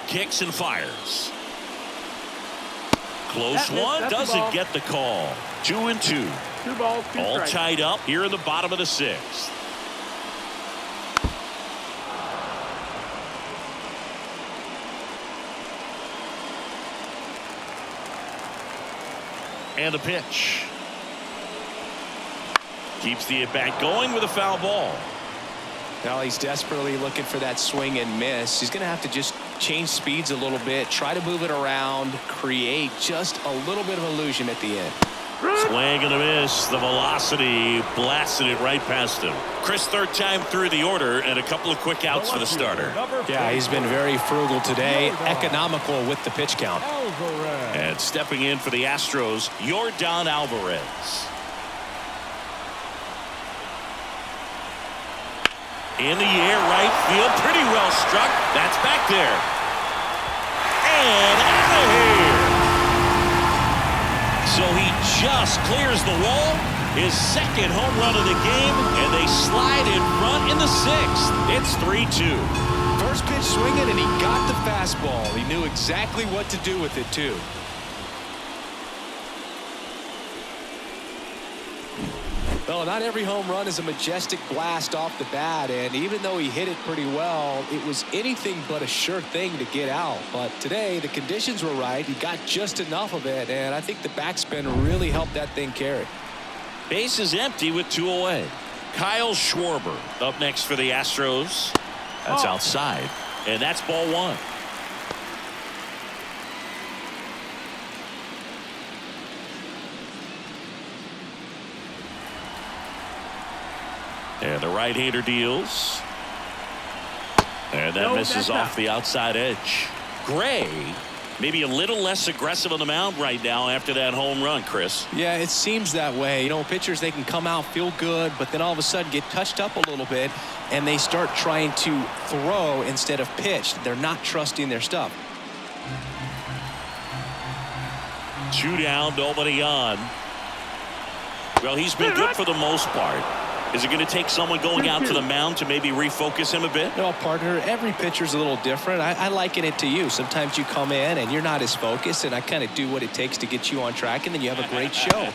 Kicks and fires. Close one, doesn't get the call. 2-2. 2 balls, 2 All strikes. tied up here in the bottom of the 6th. And a pitch. Keeps the at-bat going with a foul ball. Now he's desperately looking for that swing and miss. He's going to have to just change speeds a little bit, try to move it around, create just a little bit of illusion at the end. Swing and a miss. The velocity blasted it right past him. Chris, 3rd time through the order, and a couple of quick outs for the starter. Yeah, he's been very frugal today, economical with the pitch count. Alvarez. And stepping in for the Astros, Yordan Alvarez. In the air, right field, pretty well struck. That's back there. And out of here. So he just clears the wall. His 2nd home run of the game, and they slide in front in the 6th. It's 3-2. First pitch swinging, and he got the fastball. He knew exactly what to do with it, too. Well, not every home run is a majestic blast off the bat, and even though he hit it pretty well, it was anything but a sure thing to get out. But today, the conditions were right. He got just enough of it, and I think the backspin really helped that thing carry. Base is empty with 2 away. Kyle Schwarber up next for the Astros. That's outside, and that's ball 1. And the right-hander deals. And that misses off the outside edge. Gray maybe a little less aggressive on the mound right now after that home run, Chris. Yeah, it seems that way. You know, pitchers, they can come out, feel good, but then all of a sudden get touched up a little bit, and they start trying to throw instead of pitch. They're not trusting their stuff. 2 down, nobody on. Well, he's been good for the most part. Is it going to take someone going out to the mound to maybe refocus him a bit? No, partner, every pitcher's a little different. I liken it to you. Sometimes you come in and you're not as focused, and I kind of do what it takes to get you on track, and then you have a great show.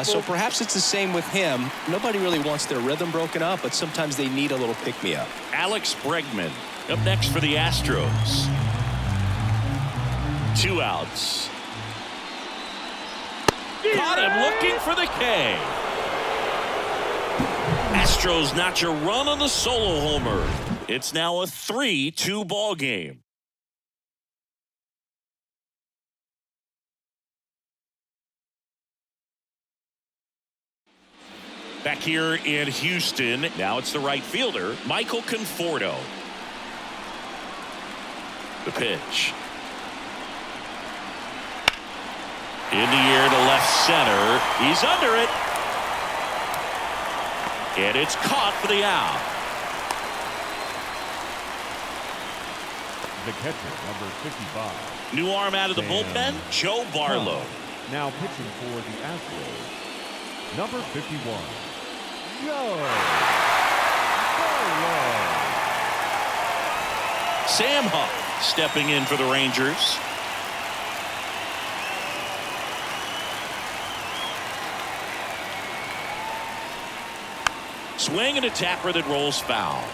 So perhaps it's the same with him. Nobody really wants their rhythm broken up, but sometimes they need a little pick-me-up. Alex Bregman up next for the Astros. 2 outs. Caught him looking for the K. Astros notch a run on the solo homer. It's now a 3-2 ball game. Back here in Houston, now it's the right fielder, Michael Conforto. The pitch. In the air to left center. He's under it. And it's caught for the out. The catcher, number 55. New arm out of the bullpen, Joe Barlow. Now pitching for the Astros, number 51, Joe Barlow. Sam Huff stepping in for the Rangers. Swing and a tapper that rolls foul.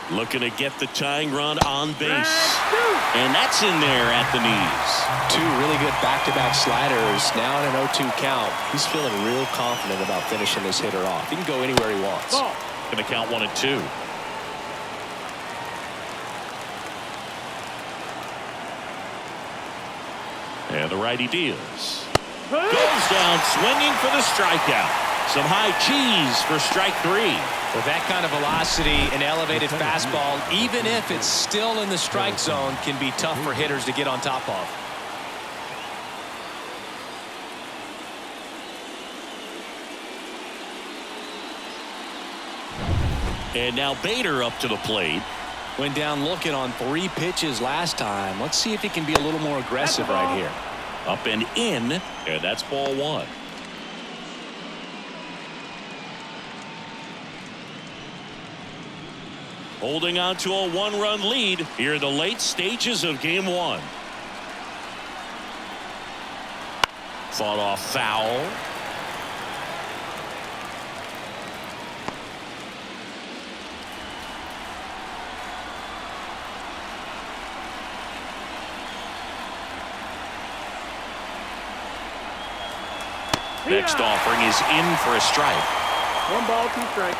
Looking to get the tying run on base. And that's in there at the knees. 2 really good back-to-back sliders. Now in an 0-2 count. He's feeling real confident about finishing this hitter off. He can go anywhere he wants. Going to count 1-2. And the righty deals. Goes down swinging for the strikeout. Some high cheese for strike 3. With that kind of velocity, an elevated fastball, even if it's still in the strike zone, can be tough for hitters to get on top of. And now Bader up to the plate. Went down looking on 3 pitches last time. Let's see if he can be a little more aggressive right here. Up and in, and that's ball 1. Holding on to a 1-run lead here in the late stages of game 1. Fought off foul. Next offering is in for a strike. 1 ball, 2 strikes.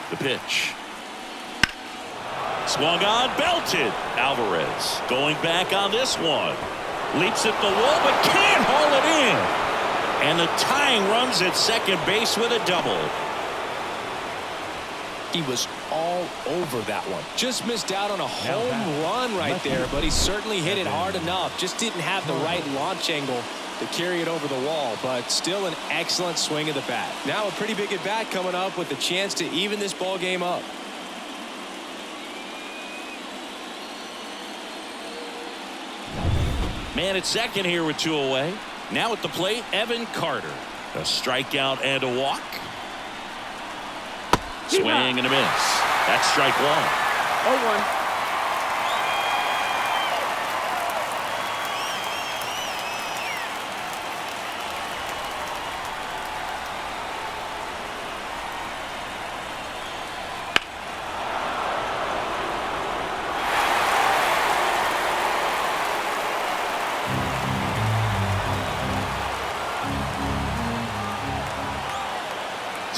The pitch. Swung on, belted. Alvarez going back on this one. Leaps at the wall, but can't haul it in. And the tying runs at second base with a double. He was all over that one. Just missed out on a home run right there, but he certainly hit it hard enough. Just didn't have the right launch angle to carry it over the wall, but still an excellent swing of the bat. Now a pretty big at bat coming up with the chance to even this ball game up. Man at second here with 2 away. Now at the plate, Evan Carter. A strikeout and a walk. Swing and a miss. That's strike 1. 0-1.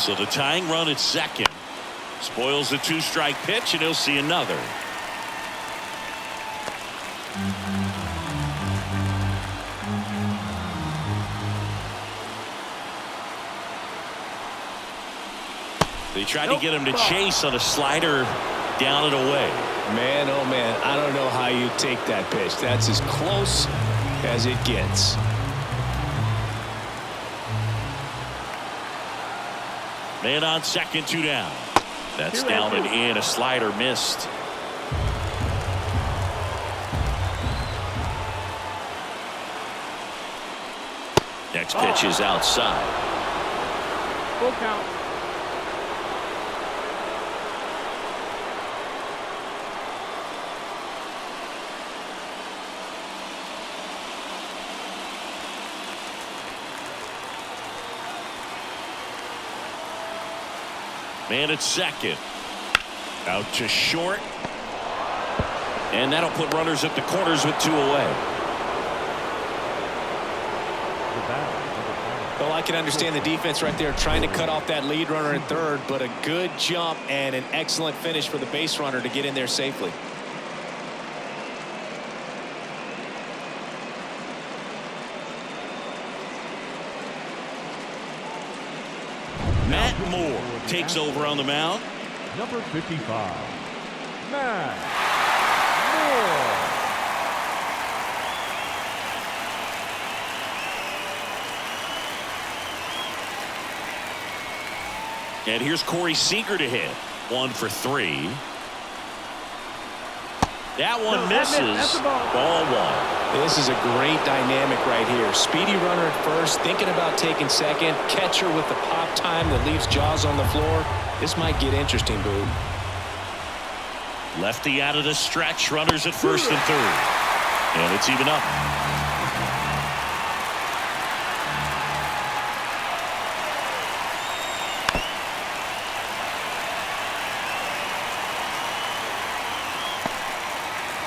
So the tying run at second spoils the 2-strike pitch, and he'll see another. They tried to get him to chase on a slider down and away. Man, oh man, I don't know how you take that pitch. That's as close as it gets. Man on second, 2 down. That's down and in. A slider missed. Next pitch is outside. Full count. Man at second. Out to short. And that'll put runners at the corners with 2 away. Well, I can understand the defense right there trying to cut off that lead runner in third, but a good jump and an excellent finish for the base runner to get in there safely. Matt Moore takes over on the mound. Number 55, Matt Moore. And here's Corey Seager to hit. 1 for 3. That one misses. Ball 1. This is a great dynamic right here. Speedy runner at first, thinking about taking second. Catcher with the pop time that leaves Jaws on the floor. This might get interesting, Boo. Lefty out of the stretch. Runners at first and third. And it's even up.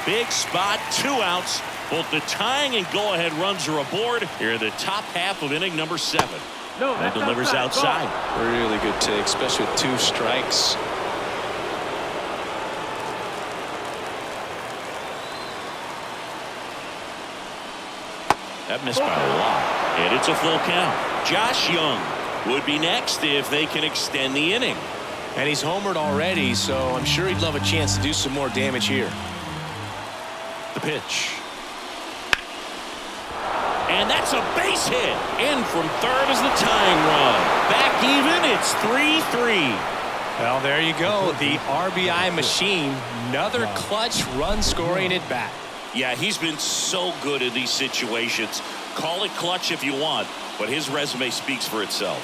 Big spot, 2 outs. Both the tying and go-ahead runs are aboard here in the top half of inning number 7. No, and delivers outside. Really good take, especially with 2 strikes. That missed by a lot. And it's a full count. Josh Young would be next if they can extend the inning. And he's homered already, so I'm sure he'd love a chance to do some more damage here. The pitch. And that's a base hit. In from third is the tying run. Back even, it's 3-3. Well, there you go. The RBI machine. Another clutch run scoring at bat. Yeah, he's been so good in these situations. Call it clutch if you want, but his resume speaks for itself.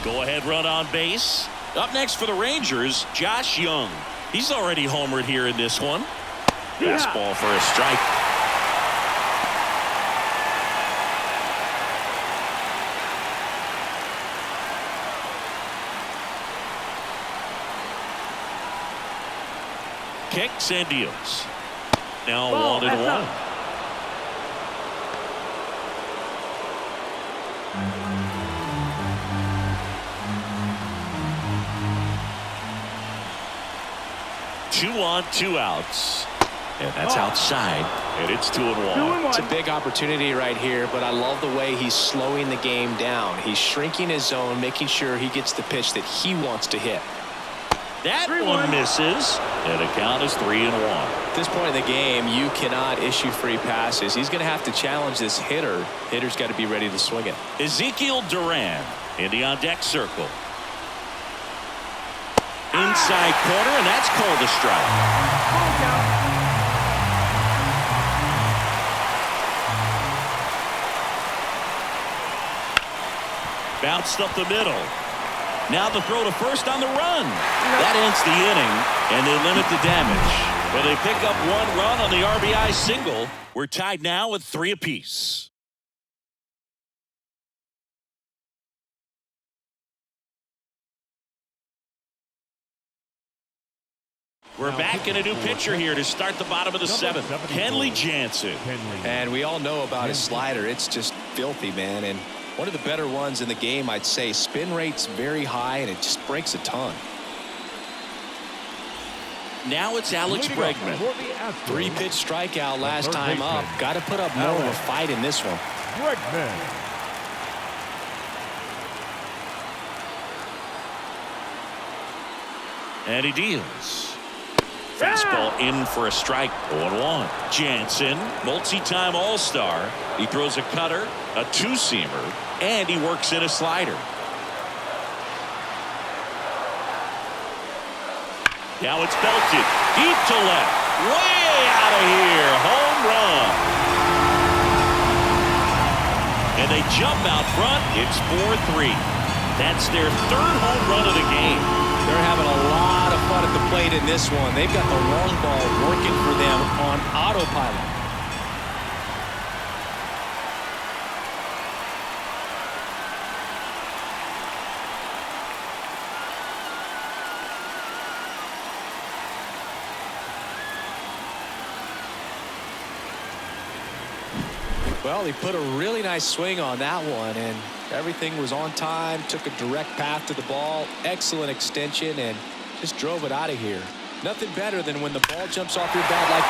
Go ahead run on base. Up next for the Rangers, Josh Young. He's already homered here in this one. Fastball for a strike. Kicks and deals. Now 1-1. Two on, 2 outs. And that's outside. And it's 2-1. It's a big opportunity right here, but I love the way he's slowing the game down. He's shrinking his zone, making sure he gets the pitch that he wants to hit. That one misses. And the count is 3-1. At this point in the game, you cannot issue free passes. He's going to have to challenge this hitter. Hitter's got to be ready to swing it. Ezekiel Duran in the on-deck circle. Inside corner, and that's called a strike. Bounced up the middle. Now the throw to first on the run. That ends the inning, and they limit the damage. Well, they pick up 1 run on the RBI single. We're tied now with 3 apiece. We're back in a new pitcher here to start the bottom of the 7th. Kenley Jansen. And we all know about his slider. It's just filthy, man. And One of the better ones in the game, I'd say. Spin rate's very high, and it just breaks a ton. Now it's Alex Bregman. 3-pitch strikeout last time up. Got to put up more of a fight in this one. Bregman. And he deals. Fastball in for a strike. 0-1. Jansen, multi-time All-Star. He throws a cutter, a two-seamer, and he works in a slider. Now it's belted deep to left, way out of here, home run. And they jump out front. It's 4-3. That's their third home run of the game. They're having a lot of fun at the plate in this one. They've got the long ball working for them on autopilot. Well, he put a really nice swing on that one, and everything was on time, took a direct path to the ball, excellent extension, and just drove it out of here. Nothing better than when the ball jumps off your bat like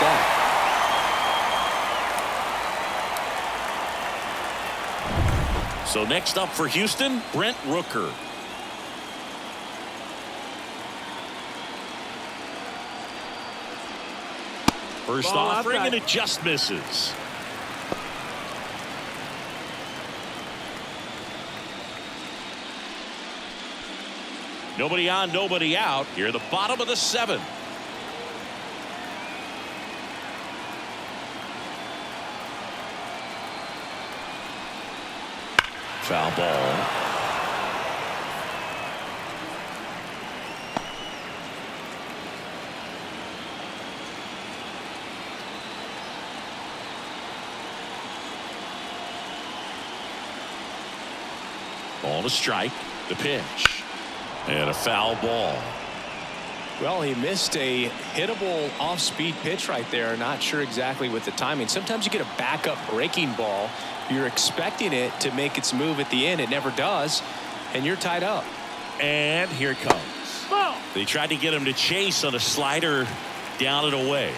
that. So next up for Houston, Brent Rooker. First offering, and it just misses. Nobody on, nobody out. Here at the bottom of the 7th. Foul ball. Ball to strike. The pitch. And a foul ball. Well, he missed a hittable off-speed pitch right there. Not sure exactly with the timing. Sometimes you get a backup breaking ball. You're expecting it to make its move at the end. It never does, and you're tied up. And here it comes. Ball. They tried to get him to chase on a slider down and away.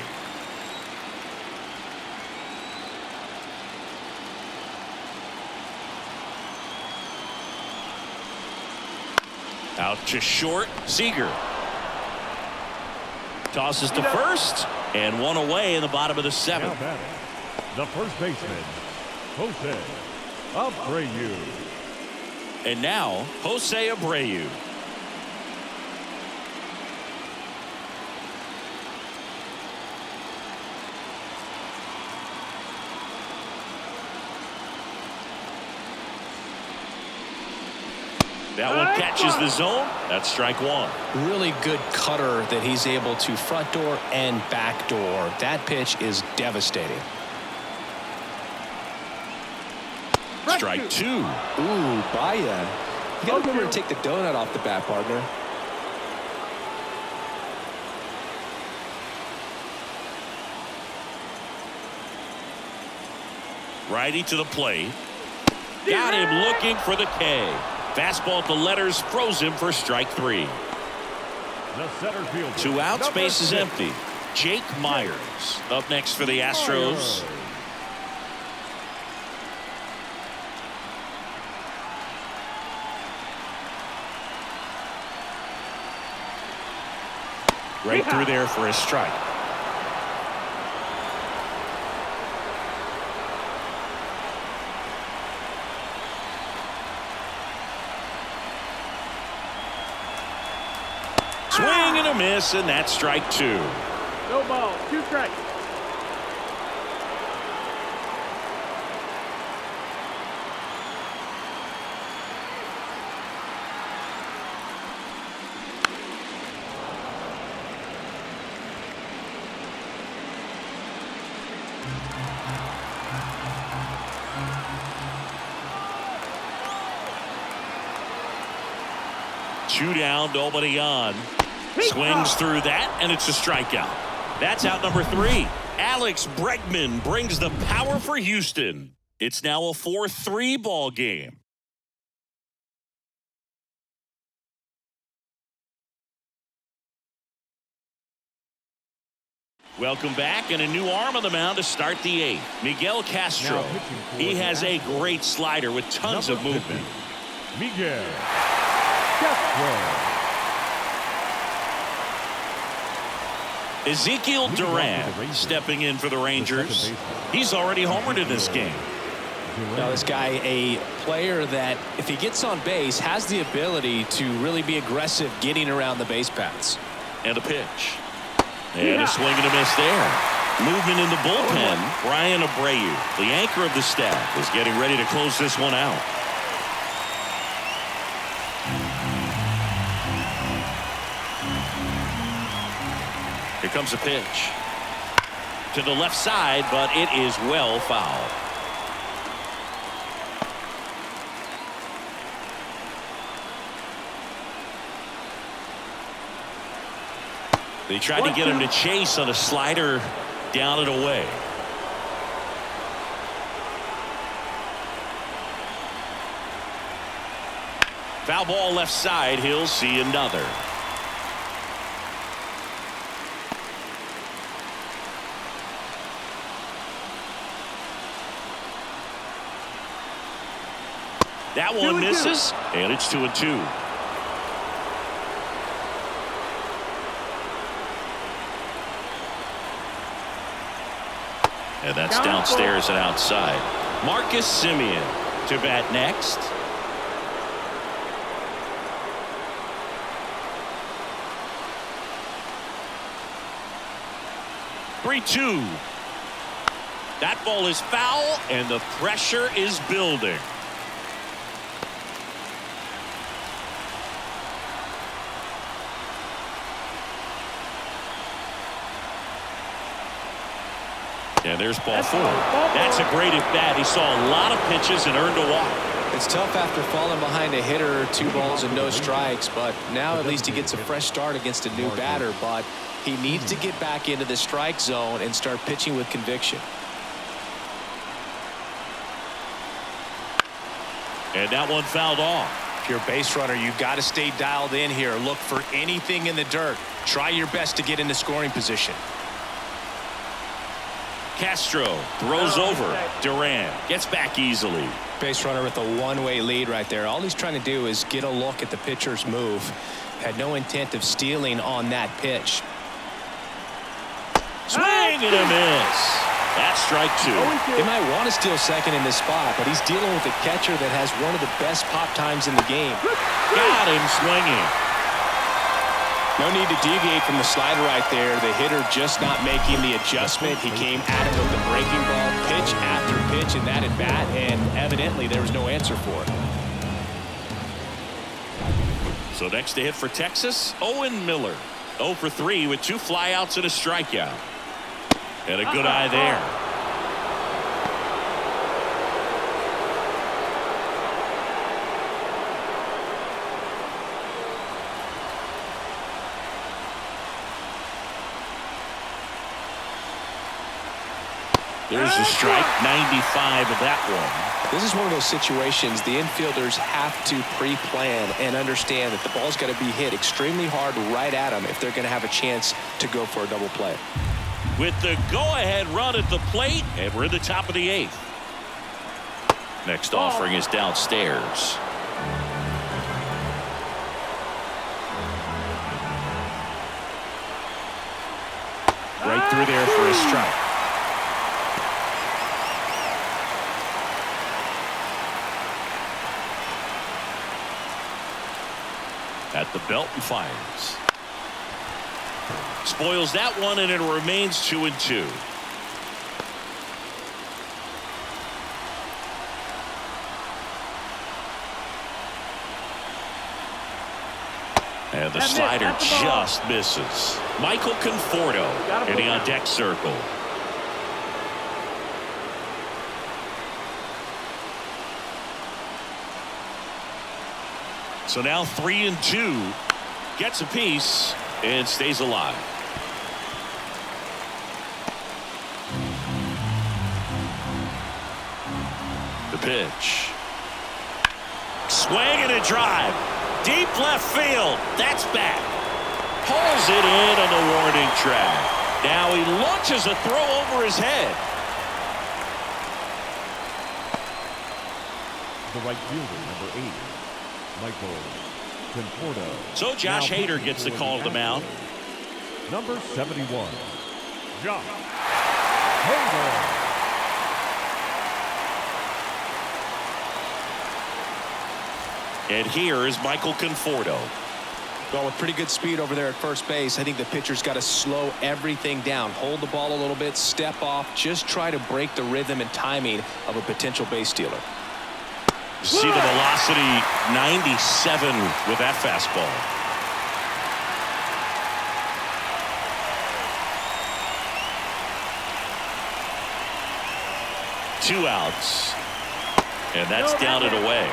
Out to short, Seager. Tosses to first, and one away in the bottom of the 7th. Now batting, the first baseman, Jose Abreu. And now, Jose Abreu. That one catches the zone. That's strike 1. Really good cutter that he's able to front door and back door. That pitch is devastating. Strike 2. Ooh, Baya. You got to remember to take the donut off the bat, partner. Righty to the plate. Got him looking for the K. Fastball at the letters, froze him for strike 3. The center fielder. 2 outs, number base is 6. empty. Jake Myers up next for the Astros. Right through there for a strike. Swing and a miss, and that's strike 2. No ball. 2 strikes. Two down, nobody on. Swings through that, and it's a strikeout. That's out number 3. Alex Bregman brings the power for Houston. It's now a 4-3 ball game. Welcome back, and a new arm on the mound to start the 8th. Miguel Castro. He has a great slider with tons of movement. Miguel Castro. Ezekiel Duran stepping in for the Rangers. He's already homered in this game. Now this guy, a player that if he gets on base has the ability to really be aggressive getting around the base paths. And a pitch. And a swing and a miss there. Movement in the bullpen. Brian Abreu, the anchor of the staff, is getting ready to close this one out. Here comes a pitch. To the left side, but it is well fouled. They tried to get him to chase on a slider down and away. Foul ball left side. He'll see another. That one misses, and it's 2-2. And that's downstairs and outside. Marcus Semien to bat next. Three-two. That ball is foul, and the pressure is building. And there's ball 4. That's a great at bat. He saw a lot of pitches and earned a walk. It's tough after falling behind a hitter, 2 balls and no strikes, but now at least he gets a fresh start against a new batter. But he needs to get back into the strike zone and start pitching with conviction. And that one fouled off. If you're a base runner, you've got to stay dialed in here. Look for anything in the dirt. Try your best to get into scoring position. Castro throws over. Duran gets back easily. Base runner with a one-way lead right there. All he's trying to do is get a look at the pitcher's move. Had no intent of stealing on that pitch. Swing and a miss. That's strike 2. He might want to steal second in this spot, but he's dealing with a catcher that has one of the best pop times in the game. Got him swinging. No need to deviate from the slider right there. The hitter just not making the adjustment. He came at him with the breaking ball, pitch after pitch in that at bat, and evidently there was no answer for it. So next to hit for Texas, Owen Miller. 0 for 3 with 2 flyouts and a strikeout. And a good eye there. There's a strike, 95 of that one. This is one of those situations the infielders have to pre-plan and understand that the ball's got to be hit extremely hard right at them if they're going to have a chance to go for a double play. With the go-ahead run at the plate, and we're in the top of the 8th. Next offering is downstairs. Right through there for a strike. At the belt and fires. Spoils that one, and it remains 2-2. And the slider just misses. Michael Conforto getting on deck circle. So now 3-2. Gets a piece and stays alive. The pitch. Swing and a drive. Deep left field. That's back. Pulls it in on the warning track. Now he launches a throw over his head. The right fielder, number 8, Michael Conforto. So Josh Hader gets the call to the mound. Number 71, Josh Hader. And here is Michael Conforto. Well, with pretty good speed over there at first base, I think the pitcher's got to slow everything down. Hold the ball a little bit, step off, just try to break the rhythm and timing of a potential base stealer. See the velocity, 97 with that fastball. Two outs. And that's down and away.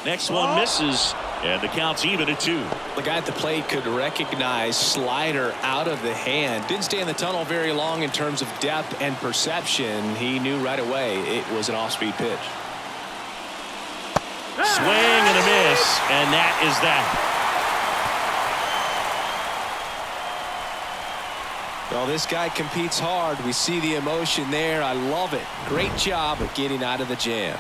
Next one misses, and the count's even at 2. The guy at the plate could recognize slider out of the hand. Didn't stay in the tunnel very long in terms of depth and perception. He knew right away it was an off-speed pitch. Swing and a miss, and that is that. Well, this guy competes hard. We see the emotion there. I love it. Great job of getting out of the jam.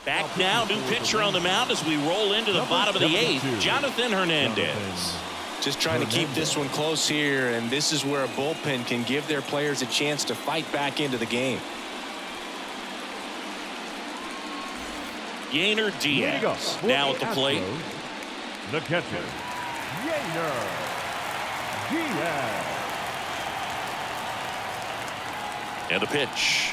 Back now, new pitcher on the mound as we roll into the bottom of the 8th, Jonathan Hernandez. Just trying to keep this one close here, and this is where a bullpen can give their players a chance to fight back into the game. Yainer Diaz now at the plate. The catcher, Yainer Diaz. And a pitch.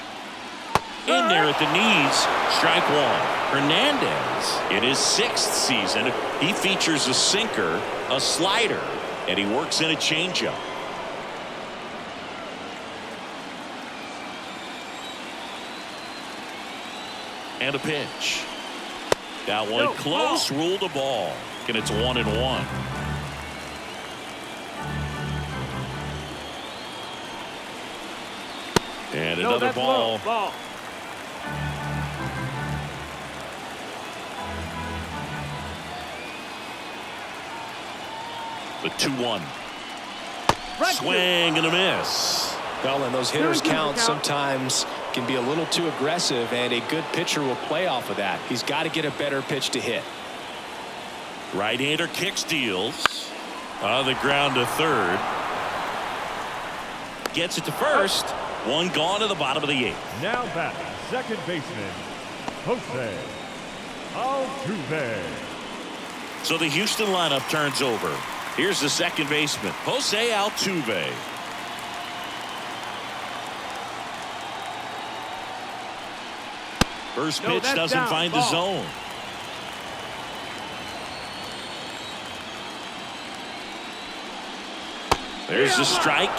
In there at the knees, strike one. Hernandez in his 6th season, he features a sinker, a slider, and he works in a changeup. And a pitch. That one close, ruled a ball, and it's 1-1. And another ball. The 2-1. Swing and a miss. Well, and those hitters count sometimes can be a little too aggressive, and a good pitcher will play off of that. He's got to get a better pitch to hit. Right-hander kick steals. On the ground to third. Gets it to first. One gone to the bottom of the 8th. Now batting, second baseman, Jose Altuve. So the Houston lineup turns over. Here's the second baseman, Jose Altuve. First pitch doesn't find the zone. There's the strike.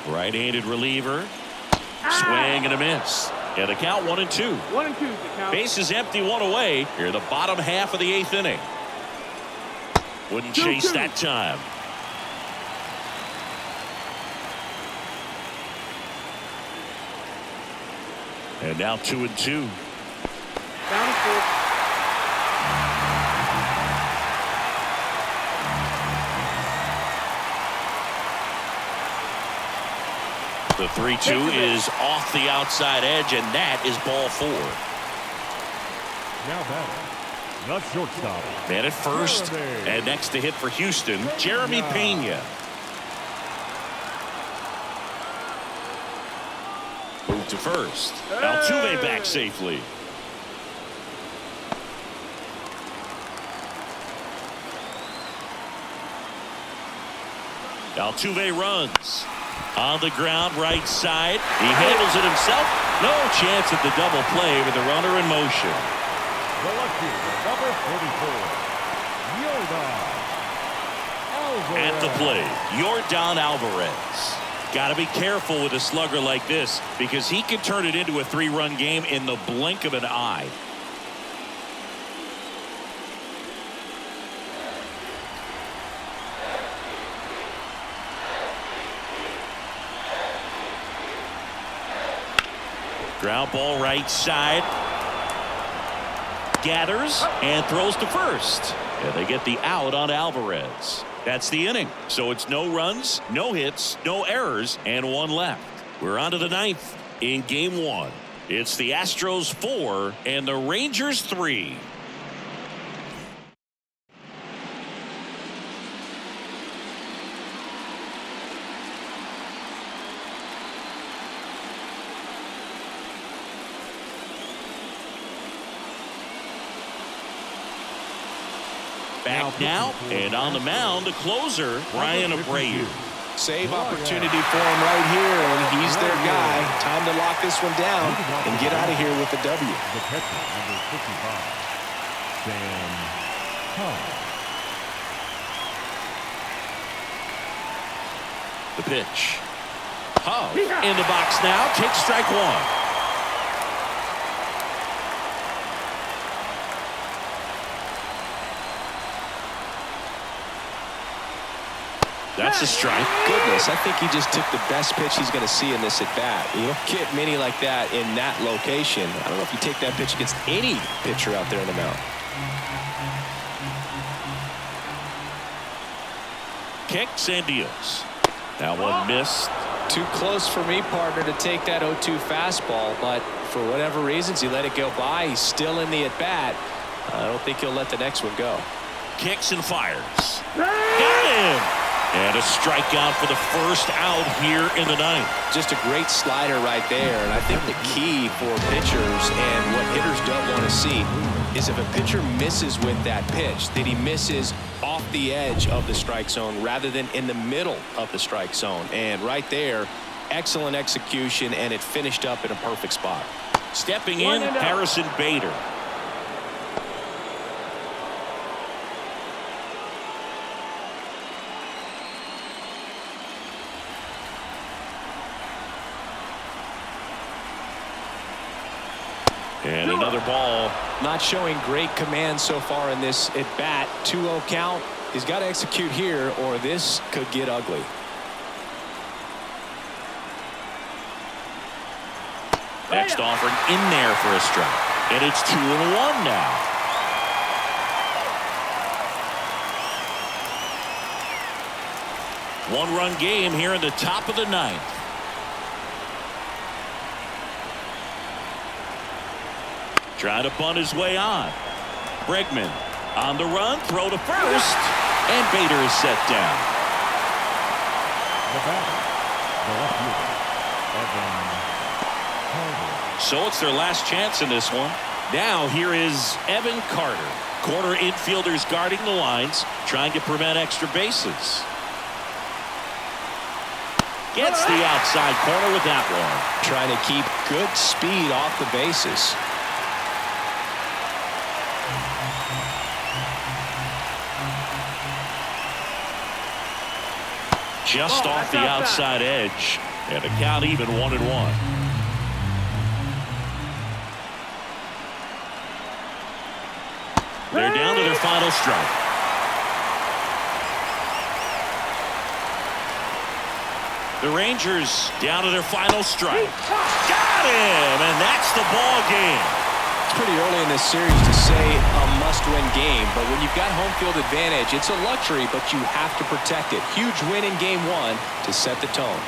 Right-handed reliever. Swing and a miss. And the count 1-2. 1-2 is the count. Base is empty, one away. Here, the bottom half of the 8th inning. Wouldn't chase that time. And now 2-2. Down to 4. The 3-2 is off the outside edge, and that is ball 4. Now batting, the shortstop. Man at first, Jeremy. and next to hit for Houston, Jeremy Pena. Move to first. Altuve back safely. Altuve runs on the ground right side. He handles it himself. No chance at the double play with the runner in motion. The left fielder, number 44, Yordan. Alvarez. At the plate, Yordan Alvarez. Got to be careful with a slugger like this because he can turn it into a 3-run game in the blink of an eye. Ground ball right side. Gathers and throws to first. And they get the out on Alvarez. That's the inning. So it's no runs, no hits, no errors, and 1 left. We're on to the 9th in game 1. It's the Astros 4 and the Rangers 3. Back now, and on the mound, the closer, Ryan Abreu. Save opportunity for him right here, and he's their guy. Time to lock this one down and get out of here with the W. The catcher, number 55, Sam Hunt. The pitch. Hub in the box now, takes strike 1. That's a strike. Goodness, I think he just took the best pitch he's going to see in this at-bat. You don't get many like that in that location. I don't know if you take that pitch against any pitcher out there in the mound. Kicks and deals. That one missed. Too close for me, partner, to take that 0-2 fastball, but for whatever reasons, he let it go by. He's still in the at-bat. I don't think he'll let the next one go. Kicks and fires. Got him! And a strikeout for the first out here in the 9th. Just a great slider right there. And I think the key for pitchers and what hitters don't want to see is if a pitcher misses with that pitch, that he misses off the edge of the strike zone rather than in the middle of the strike zone. And right there, excellent execution, and it finished up in a perfect spot. Stepping in, Harrison Bader. And another ball. Not showing great command so far in this at bat. 2-0 count. He's got to execute here or this could get ugly. Next offering in there for a strike. And it's 2-1 now. One-run game here in the top of the 9th. Trying to bunt his way on. Bregman on the run, throw to first, and Bader is set down. The batter, the left fielder, Evan Carter. So it's their last chance in this one. Now here is Evan Carter. Corner infielders guarding the lines, trying to prevent extra bases. Gets the outside corner with that one. Trying to keep good speed off the bases. Just off the outside edge, and the count even 1-1. They're down to their final strike. The Rangers down to their final strike. Got him, and that's the ball game. It's pretty early in this series to say a must-win game, but when you've got home field advantage, it's a luxury, but you have to protect it. Huge win in game 1 to set the tone.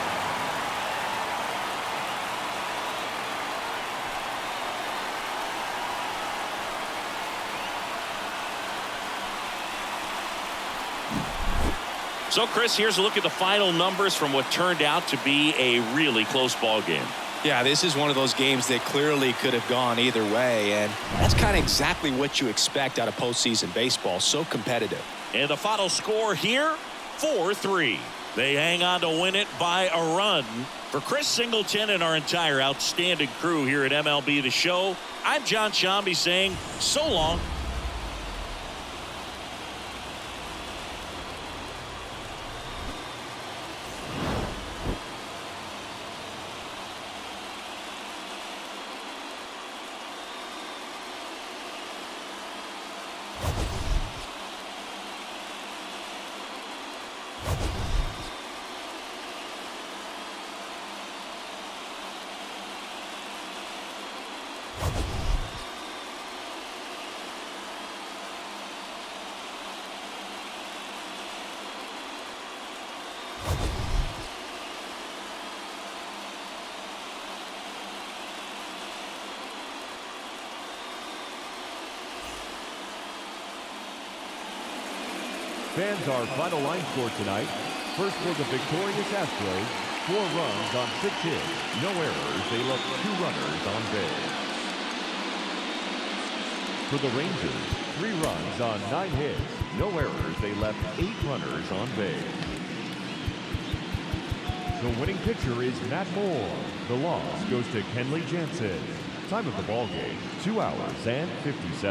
So, Chris, here's a look at the final numbers from what turned out to be a really close ball game. Yeah, this is one of those games that clearly could have gone either way, and that's kind of exactly what you expect out of postseason baseball. So competitive. And the final score here, 4-3. They hang on to win it by a run. For Chris Singleton and our entire outstanding crew here at MLB The Show, I'm John Shambi saying so long. Fans, our final line score tonight. First for the victorious Astros, 4 runs on 6 hits, no errors. They left 2 runners on base. For the Rangers, 3 runs on 9 hits, no errors. They left 8 runners on base. The winning pitcher is Matt Moore. The loss goes to Kenley Jansen. Time of the ball game, 2 hours and 57.